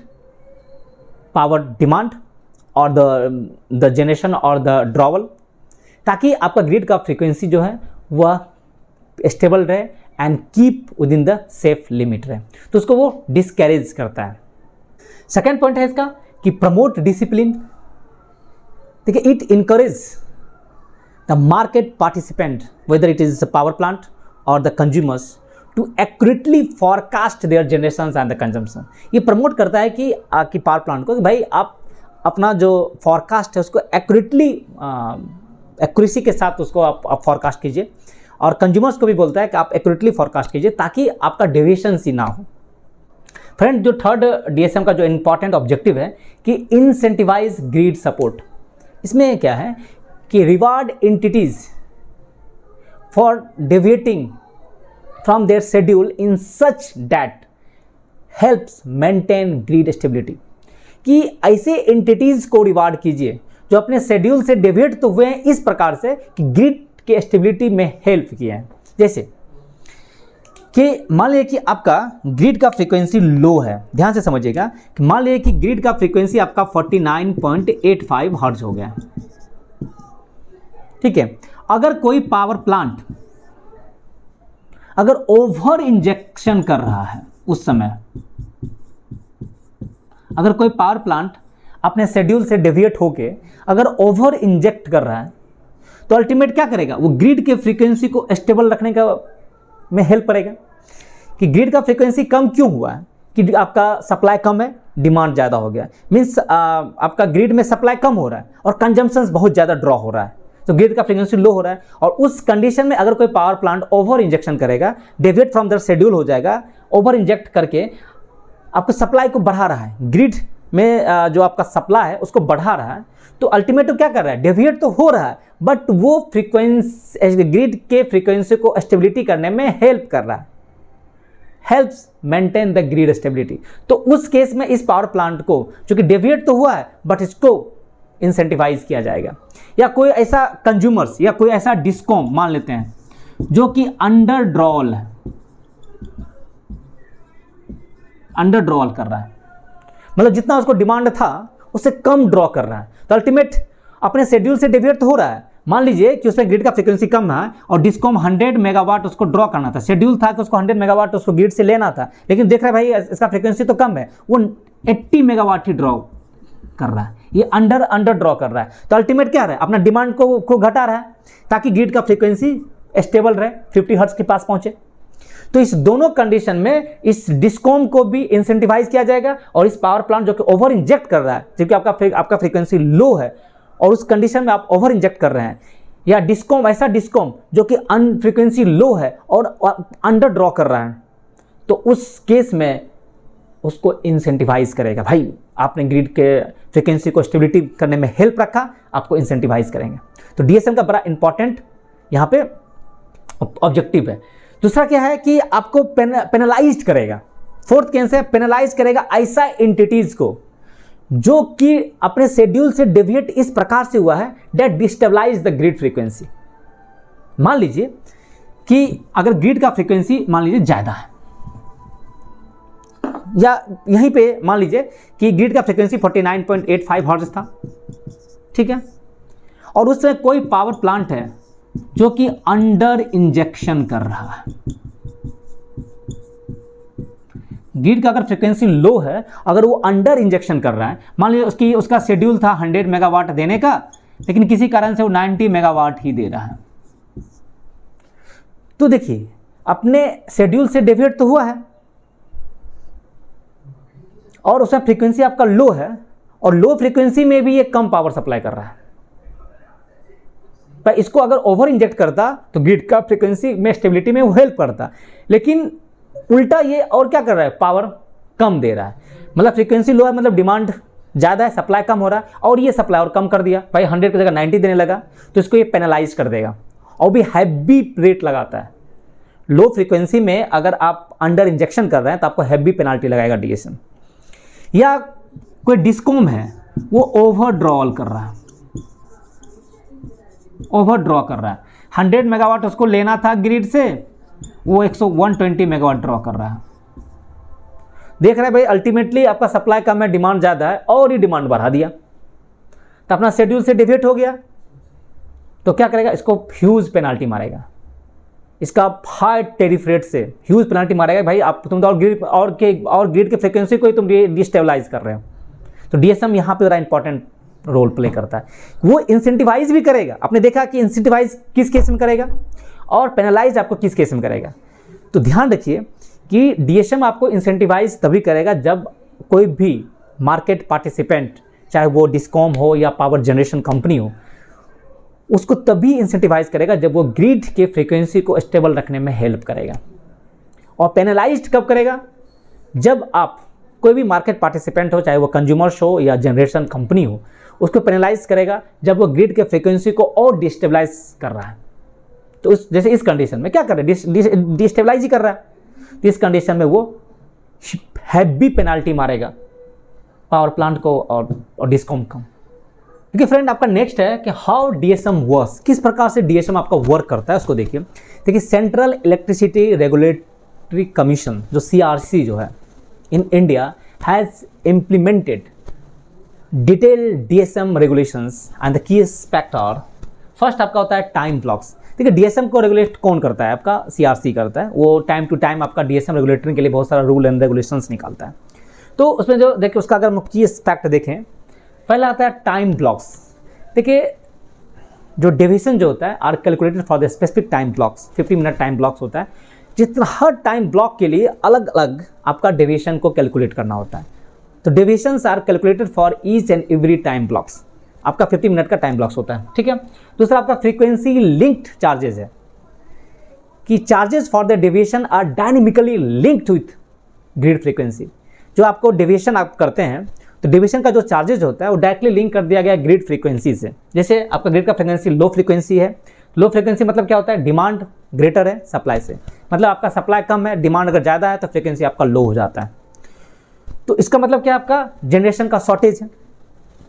power demand और द जनरेशन और द ड्रॉवल, ताकि आपका ग्रिड का फ्रीक्वेंसी जो है वह स्टेबल रहे and keep with in the safe limit रहे। तो उसको वो डिस्करेज करता है। सेकेंड पॉइंट है इसका कि प्रमोट डिसिप्लिन। देखिए, it encourage the market participant whether it is power plant और the consumers to accurately forecast their generation and the consumption. ये प्रमोट करता है कि पावर प्लांट को कि भाई आप अपना जो फॉरकास्ट है उसको एक्यूरेटली, एक्यूरेसी के साथ उसको आप फॉरकास्ट कीजिए, और कंज्यूमर्स को भी बोलता है कि आप एक्यूरेटली फॉरकास्ट कीजिए ताकि आपका डेविएशन ही ना हो। फ्रेंड, जो थर्ड डीएसएम का जो इंपॉर्टेंट ऑब्जेक्टिव है कि इंसेंटिवाइज ग्रिड सपोर्ट। इसमें क्या है कि reward entities for deviating from their schedule in such that helps maintain grid stability, कि ऐसे एंटिटीज को रिवार्ड कीजिए जो अपने शेड्यूल से डेविएट तो हुए हैं इस प्रकार से कि ग्रिड के स्टेबिलिटी में हेल्प किया है। जैसे कि मान लीजिए कि आपका ग्रिड का फ्रीक्वेंसी लो है, ध्यान से समझिएगा कि मान लीजिए कि ग्रिड का फ्रीक्वेंसी आपका 49.85 हर्ट्ज हो गया। ठीक है, अगर कोई पावर प्लांट अगर ओवर इंजेक्शन कर रहा है उस समय, अगर कोई पावर प्लांट अपने शेड्यूल से डेविएट होके अगर ओवर इंजेक्ट कर रहा है तो अल्टीमेट क्या करेगा? वो ग्रिड के फ्रीक्वेंसी को स्टेबल रखने का में हेल्प करेगा। कि ग्रिड का फ्रीक्वेंसी कम क्यों हुआ है? कि आपका सप्लाई कम है, डिमांड ज़्यादा हो गया, मीन्स आपका ग्रिड में सप्लाई कम हो रहा है और कंजम्पशन बहुत ज़्यादा ड्रॉ हो रहा है, तो ग्रिड का फ्रीक्वेंसी लो हो रहा है। और उस कंडीशन में अगर कोई पावर प्लांट ओवर इंजेक्शन करेगा, डेविएट फ्रॉम द शेड्यूल हो जाएगा, ओवर इंजेक्ट करके आपको सप्लाई को बढ़ा रहा है, ग्रिड में जो आपका सप्लाई है उसको बढ़ा रहा है, तो अल्टीमेटली क्या कर रहा है, डेविएट तो हो रहा है बट वो फ्रीक्वेंसी ग्रिड के फ्रीक्वेंसी को स्टेबिलिटी करने में हेल्प कर रहा है, helps maintain the grid stability. तो उस केस में इस पावर प्लांट को, चूंकि डेविएट तो हुआ है बट इसको इंसेंटिवाइज किया जाएगा। या कोई ऐसा कंज्यूमर्स या कोई ऐसा डिस्कॉम मान लेते हैं जो कि अंडर ड्रॉल कर रहा है, मतलब जितना उसको डिमांड था उससे कम ड्रॉ कर रहा है, तो अल्टीमेट अपने शेड्यूल से डेविएट तो हो रहा है। मान लीजिए कि उसमें ग्रिड का फ्रीक्वेंसी कम है और डिस्कॉम 100 मेगावाट उसको ड्रॉ करना था, शेड्यूल था कि उसको 100 मेगावाट उसको ग्रिड से लेना था, लेकिन देख रहे भाई इसका फ्रीक्वेंसी तो कम है, वो 80 मेगावाट ही ड्रॉ कर रहा है, ये अंडर ड्रॉ कर रहा है। तो अल्टीमेट क्या रहा है, अपना डिमांड को घटा रहा है ताकि ग्रिड का फ्रीक्वेंसी स्टेबल रहे, 50 हर्ट्ज के पास पहुंचे। तो इस दोनों कंडीशन में इस डिस्कॉम को भी इंसेंटिवाइज किया जाएगा और इस पावर प्लांट जो कि ओवर इंजेक्ट कर रहा है, जबकि आपका फ्रीक्वेंसी लो है और उस कंडीशन में आप ओवर इंजेक्ट कर रहे हैं, या डिस्कॉम ऐसा डिस्कॉम जो कि फ्रीक्वेंसी लो है और अंडर ड्रॉ कर रहा है, तो उस केस में उसको इंसेंटिवाइज करेगा। भाई आपने ग्रिड के फ्रीक्वेंसी को स्टेबिलिटी करने में हेल्प रखा, आपको इंसेंटिवाइज करेंगे। तो डीएसएम का बड़ा इंपॉर्टेंट यहाँ पे ऑब्जेक्टिव है। दूसरा क्या है कि आपको पेनलाइज करेगा, फोर्थ केस है पेनलाइज करेगा ऐसा एंटिटीज को जो कि अपने शेड्यूल से डेविएट इस प्रकार से हुआ है that destabilise the grid frequency. मान लीजिए कि अगर ग्रिड का फ्रीक्वेंसी मान लीजिए ज़्यादा है, या यहीं पे मान लीजिए कि ग्रिड का फ्रीक्वेंसी 49.85 हर्ट्ज था, ठीक है, और उसमें कोई पावर प्लांट है जो कि अंडर इंजेक्शन कर रहा है। ग्रिड का अगर फ्रीक्वेंसी लो है, अगर वो अंडर इंजेक्शन कर रहा है, मान लीजिए उसका शेड्यूल था 100 मेगावाट देने का, लेकिन किसी कारण से वो 90 मेगावाट ही दे रहा है, तो देखिए अपने शेड्यूल से डेविएट तो हुआ है और उसमें फ्रीक्वेंसी आपका लो है और लो फ्रीक्वेंसी में भी ये कम पावर सप्लाई कर रहा है। पर इसको अगर ओवर इंजेक्ट करता तो ग्रिड का फ्रीक्वेंसी में स्टेबिलिटी में वो हेल्प करता, लेकिन उल्टा ये और क्या कर रहा है, पावर कम दे रहा है। मतलब फ्रीक्वेंसी लो है, मतलब डिमांड ज़्यादा है, सप्लाई कम हो रहा है, और ये सप्लाई और कम कर दिया, भाई 100 की जगह 90 देने लगा, तो इसको ये पेनलाइज कर देगा और भी हैवी रेट लगाता है। लो फ्रीक्वेंसी में अगर आप अंडर इंजेक्शन कर रहे हैं तो आपको हैवी पेनाल्टी लगाएगा डीएसएम। या कोई डिस्कॉम है वो ओवर ड्रॉल कर रहा है, 100 मेगावाट उसको लेना था ग्रिड से, वो 120 मेगावाट ड्रॉ कर रहा है। देख रहे हैं भाई अल्टीमेटली आपका सप्लाई कम है, डिमांड ज़्यादा है, और ये डिमांड बढ़ा दिया तो अपना शेड्यूल से डेविएट हो गया, तो क्या करेगा, इसको ह्यूज पेनाल्टी मारेगा, इसका हाई टेरिफ रेट से ह्यूज पेनाल्टी मारेगा। भाई आप तुम तो और ग्रिड के फ्रीक्वेंसी को ही तुम डिस्टेबलाइज कर रहे हो। तो डीएसएम यहाँ पे बड़ा इंपॉर्टेंट रोल प्ले करता है। वो इंसेंटिवाइज भी करेगा, आपने देखा कि इंसेंटिवाइज किस केस में करेगा और पेनलाइज आपको किस केस में करेगा। तो ध्यान रखिए कि डीएसएम आपको इंसेंटिवाइज तभी करेगा जब कोई भी मार्केट पार्टिसिपेंट, चाहे वो डिस्कॉम हो या पावर जनरेशन कंपनी हो, उसको तभी इंसेंटिवाइज करेगा जब वो ग्रिड के फ्रीक्वेंसी को स्टेबल रखने में हेल्प करेगा। और पेनलाइज्ड कब करेगा, जब आप कोई भी मार्केट पार्टिसिपेंट हो, चाहे वो कंज्यूमर्स हो या जनरेशन कंपनी हो, उसको पेनलाइज करेगा जब वो ग्रिड के फ्रीक्वेंसी को और डिस्टेबलाइज कर रहा है। तो जैसे इस कंडीशन में क्या कर रहा है, डिस्टेबलाइज ही कर रहा है, तो इस कंडीशन में वो हैवी पेनाल्टी मारेगा पावर प्लांट को और डिस्कॉम को। देखिए फ्रेंड, आपका नेक्स्ट है कि हाउ डीएसएम वर्क्स, किस प्रकार से डीएसएम आपका वर्क करता है उसको देखिए। देखिए सेंट्रल इलेक्ट्रिसिटी रेगुलेटरी कमीशन जो सीआरसी जो है in India has implemented detailed DSM regulations and the key aspect are, first आपका होता है टाइम ब्लॉक्स। देखिए डीएसएम को रेगुलेट कौन करता है, आपका सीआरसी करता है। वो टाइम टू टाइम आपका डीएसएम रेगुलेटरी के लिए बहुत सारा रूल एंड रेगुलेशंस निकालता है। तो उसमें जो देखिए उसका अगर की एस्पेक्ट देखें, पहला आता है टाइम ब्लॉक्स। देखिए जो डेविएशन जो होता है are calculated for the specific time blocks, 50 minute time blocks होता है, जितना हर टाइम ब्लॉक के लिए अलग अलग आपका डेविएशन को कैलकुलेट करना होता है। तो deviations are calculated for each and every time blocks, आपका 50 मिनट का टाइम ब्लॉक्स होता है, ठीक है। दूसरा आपका फ्रीक्वेंसी लिंक्ड चार्जेस है कि charges for the deviation are dynamically linked with grid frequency. जो आपको डेविएशन आप करते हैं तो डेविएशन का जो चार्जेज होता है वो डायरेक्टली लिंक कर दिया गया ग्रिड फ्रीक्वेंसी से। जैसे आपका ग्रिड का फ्रीक्वेंसी लो फ्रीक्वेंसी है, लो फ्रीक्वेंसी मतलब क्या होता है, डिमांड ग्रेटर है सप्लाई से, मतलब आपका सप्लाई कम है, डिमांड अगर ज़्यादा है तो फ्रीक्वेंसी आपका लो हो जाता है। तो इसका मतलब क्या, आपका जनरेशन का शॉर्टेज है।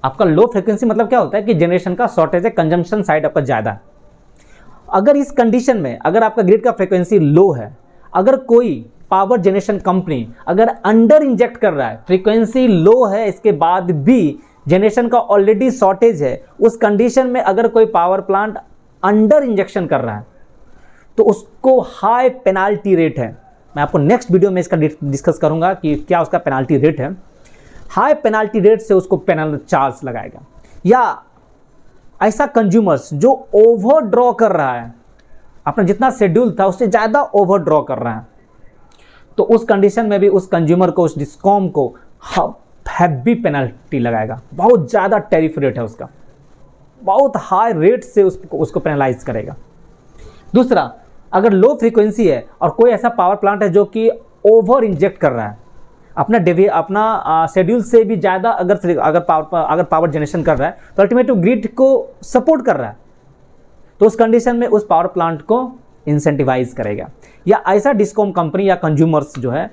आपका लो फ्रीक्वेंसी मतलब क्या होता है कि जनरेशन का शॉर्टेज है, कंजम्पशन साइड आपका ज़्यादा है। अगर इस कंडीशन में अगर आपका ग्रिड का फ्रीक्वेंसी लो है, अगर कोई पावर जनरेशन कंपनी अगर अंडर इंजेक्ट कर रहा है, फ्रीक्वेंसी लो है इसके बाद भी जनरेशन का ऑलरेडी शॉर्टेज है, उस कंडीशन में अगर कोई पावर प्लांट अंडर इंजेक्शन कर रहा है तो उसको हाई पेनाल्टी रेट है। मैं आपको नेक्स्ट वीडियो में इसका डिस्कस करूंगा कि क्या उसका पेनाल्टी रेट है। हाई पेनाल्टी रेट से उसको पेनल चार्ज लगाएगा। या ऐसा कंज्यूमर्स जो ओवर ड्रॉ कर रहा है, अपना जितना शेड्यूल था उससे ज़्यादा ओवर ड्रॉ कर रहा है, तो उस कंडीशन में भी उस कंज्यूमर को, उस डिस्कॉम को हैवी पेनल्टी लगाएगा। बहुत ज़्यादा टैरिफ रेट है उसका, बहुत हाई रेट से उसको पेनलाइज करेगा। दूसरा, अगर लो फ्रीक्वेंसी है और कोई ऐसा पावर प्लांट है जो कि ओवर इंजेक्ट कर रहा है, अपना शेड्यूल से भी ज़्यादा अगर पावर जनरेशन कर रहा है, तो अल्टीमेटली ग्रिड को सपोर्ट कर रहा है, तो उस कंडीशन में उस पावर प्लांट को इंसेंटिवाइज करेगा। या ऐसा डिस्कॉम कंपनी या कंज्यूमर्स जो है,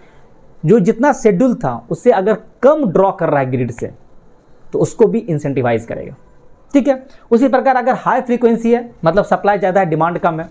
जो जितना शेड्यूल था उससे अगर कम ड्रॉ कर रहा है ग्रिड से, तो उसको भी इंसेंटिवाइज करेगा। ठीक है। उसी प्रकार अगर हाई फ्रीक्वेंसी है, मतलब सप्लाई ज़्यादा है, डिमांड कम है,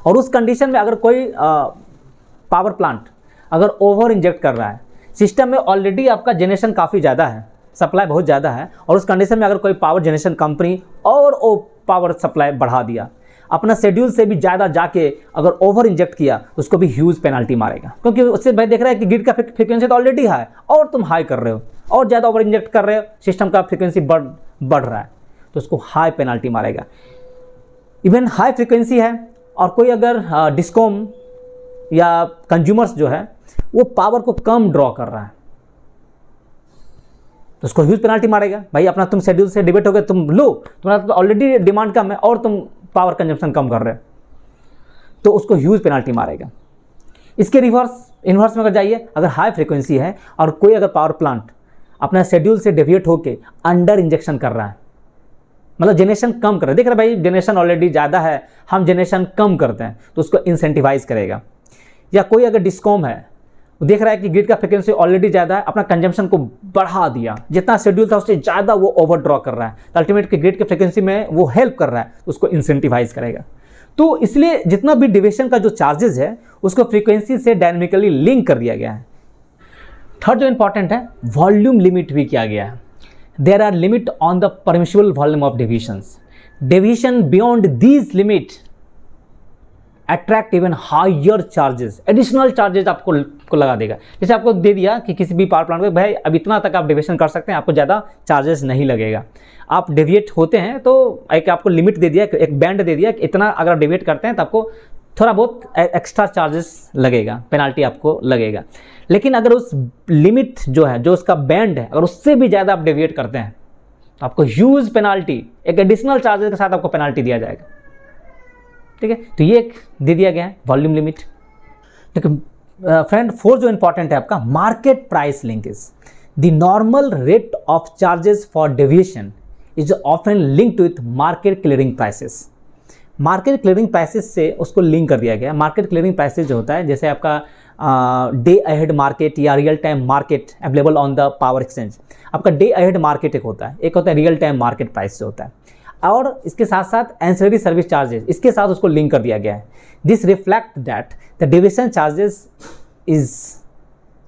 और उस कंडीशन में अगर कोई पावर प्लांट अगर ओवर इंजेक्ट कर रहा है, सिस्टम में ऑलरेडी आपका जनरेशन काफ़ी ज़्यादा है, सप्लाई बहुत ज़्यादा है, और उस कंडीशन में अगर कोई पावर जनरेशन कंपनी और वो पावर सप्लाई बढ़ा दिया, अपना शेड्यूल से भी ज़्यादा जाके अगर ओवर इंजेक्ट किया, तो उसको भी ह्यूज पेनल्टी मारेगा। क्योंकि उससे भाई देख रहा है कि ग्रिड का फ्रीक्वेंसी तो ऑलरेडी हाई और तुम हाई कर रहे हो और ज़्यादा ओवर इंजेक्ट कर रहे हो, सिस्टम का फ्रीक्वेंसी बढ़ रहा है, तो उसको हाई पेनल्टी मारेगा। इवन हाई फ्रीक्वेंसी है और कोई अगर डिस्कॉम या कंज्यूमर्स जो है वो पावर को कम ड्रॉ कर रहा है, तो उसको ह्यूज पेनल्टी मारेगा। भाई अपना तुम शेड्यूल से डिबेट हो गए, तुम लो, तुम्हारा तो ऑलरेडी डिमांड कम है और तुम पावर कंजम्पशन कम कर रहे हो, तो उसको ह्यूज पेनल्टी मारेगा। इसके इन्वर्स में अगर जाइए, अगर हाई फ्रीक्वेंसी है और कोई अगर पावर प्लांट अपना शेड्यूल से डेविएट होके अंडर इंजेक्शन कर रहा है, मतलब जनरेशन कम कर रहा है, देख रहे भाई जनरेशन ऑलरेडी ज़्यादा है, हम जनरेशन कम करते हैं, तो उसको इंसेंटिवाइज करेगा। या कोई अगर डिस्कॉम है, वो देख रहा है कि ग्रिड का फ्रीक्वेंसी ऑलरेडी ज़्यादा है, अपना कंजम्पशन को बढ़ा दिया, जितना शेड्यूल था उससे ज़्यादा वो ओवर ड्रॉ कर रहा है, तो अल्टीमेटली ग्रिड के फ्रीक्वेंसी में वो हेल्प कर रहा है, तो उसको इंसेंटिवाइज करेगा। तो इसलिए जितना भी डेविएशन का जो चार्जेस है उसको फ्रीक्वेंसी से डायनेमिकली लिंक कर दिया गया है। थर्ड जो इंपॉर्टेंट है, वॉल्यूम लिमिट भी किया गया है। There are limit on the permissible volume of deviations. Deviation beyond these limit attract even higher charges, additional charges आपको लगा देगा। जैसे आपको दे दिया कि किसी भी पावर प्लांट में भाई अब इतना तक आप डेविएशन कर सकते हैं, आपको ज़्यादा चार्जेस नहीं लगेगा। आप डेविएट होते हैं तो एक आपको लिमिट दे दिया, एक बैंड दे दिया कि इतना अगर आप डेविएट करते हैं तो आपको थोड़ा बहुत एक्स्ट्रा चार्जेस लगेगा, पेनाल्टी आपको लगेगा। लेकिन अगर उस लिमिट जो है, जो उसका बैंड है, अगर उससे भी ज़्यादा आप डेविएट करते हैं तो आपको ह्यूज पेनाल्टी, एक एडिशनल चार्जेस के साथ आपको पेनाल्टी दिया जाएगा। ठीक है, तो ये एक दे दिया गया है वॉल्यूम लिमिट। लेकिन फ्रेंड, फोर्थ जो इंपॉर्टेंट है आपका, market price linkage. The normal rate of charges for deviation is often linked with market clearing prices. Market clearing prices से उसको लिंक कर दिया गया। मार्केट क्लियरिंग प्राइसेस जो होता है, जैसे आपका डे अहेड मार्केट या real time market available on the power exchange. आपका डे अहेड मार्केट एक होता है रियल टाइम मार्केट प्राइस जो होता है, और इसके साथ साथ एंसिलरी सर्विस चार्जेस, इसके साथ उसको लिंक कर दिया गया है। This reflect that the deviation charges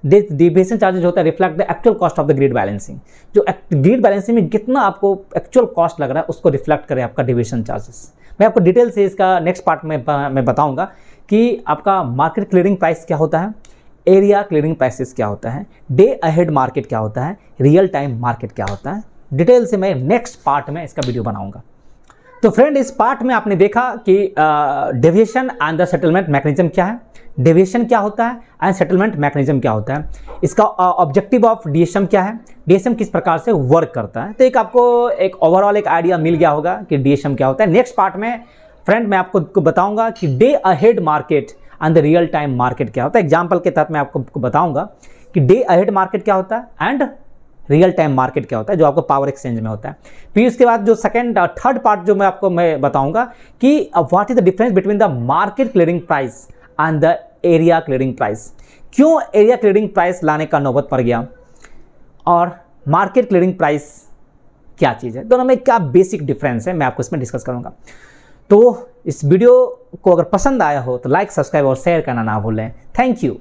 deviation charges होता है reflect the actual cost of the grid balancing. जो ग्रिड बैलेंसिंग में कितना आपको एक्चुअल कॉस्ट लग रहा है उसको रिफ्लेक्ट करे आपका डेविएशन चार्जेस। मैं आपको डिटेल से इसका नेक्स्ट पार्ट में मैं बताऊंगा कि आपका मार्केट क्लियरिंग प्राइस क्या होता है, एरिया क्लियरिंग प्राइसेस क्या होता है, डे अहेड मार्केट क्या होता है, रियल टाइम मार्केट क्या होता है। डिटेल से मैं नेक्स्ट पार्ट में इसका वीडियो बनाऊंगा। तो फ्रेंड, इस पार्ट में आपने देखा कि deviation and the settlement mechanism क्या है, डेविएशन क्या होता है एंड सेटलमेंट मैकेनिज्म क्या होता है, इसका ऑब्जेक्टिव ऑफ डीएसएम क्या है, डीएसएम किस प्रकार से वर्क करता है। तो एक आपको एक ओवरऑल एक आइडिया मिल गया होगा कि डीएसएम क्या होता है। नेक्स्ट पार्ट में फ्रेंड मैं आपको बताऊंगा कि day ahead market and the real time market क्या होता है। एग्जाम्पल के तहत मैं आपको बताऊंगा कि डे अहेड मार्केट क्या होता है एंड रियल टाइम मार्केट क्या होता है, जो आपको पावर एक्सचेंज में होता है। फिर उसके बाद जो सेकंड थर्ड पार्ट जो मैं बताऊंगा कि what is the difference between the market clearing price and the area clearing price, क्यों एरिया क्लियरिंग प्राइस लाने का नौबत पड़ गया, और मार्केट क्लियरिंग प्राइस क्या चीज़ है, दोनों में क्या बेसिक डिफरेंस है, मैं आपको इसमें डिस्कस करूंगा। तो इस वीडियो को अगर पसंद आया हो तो लाइक, सब्सक्राइब और शेयर करना ना भूलें। Thank you.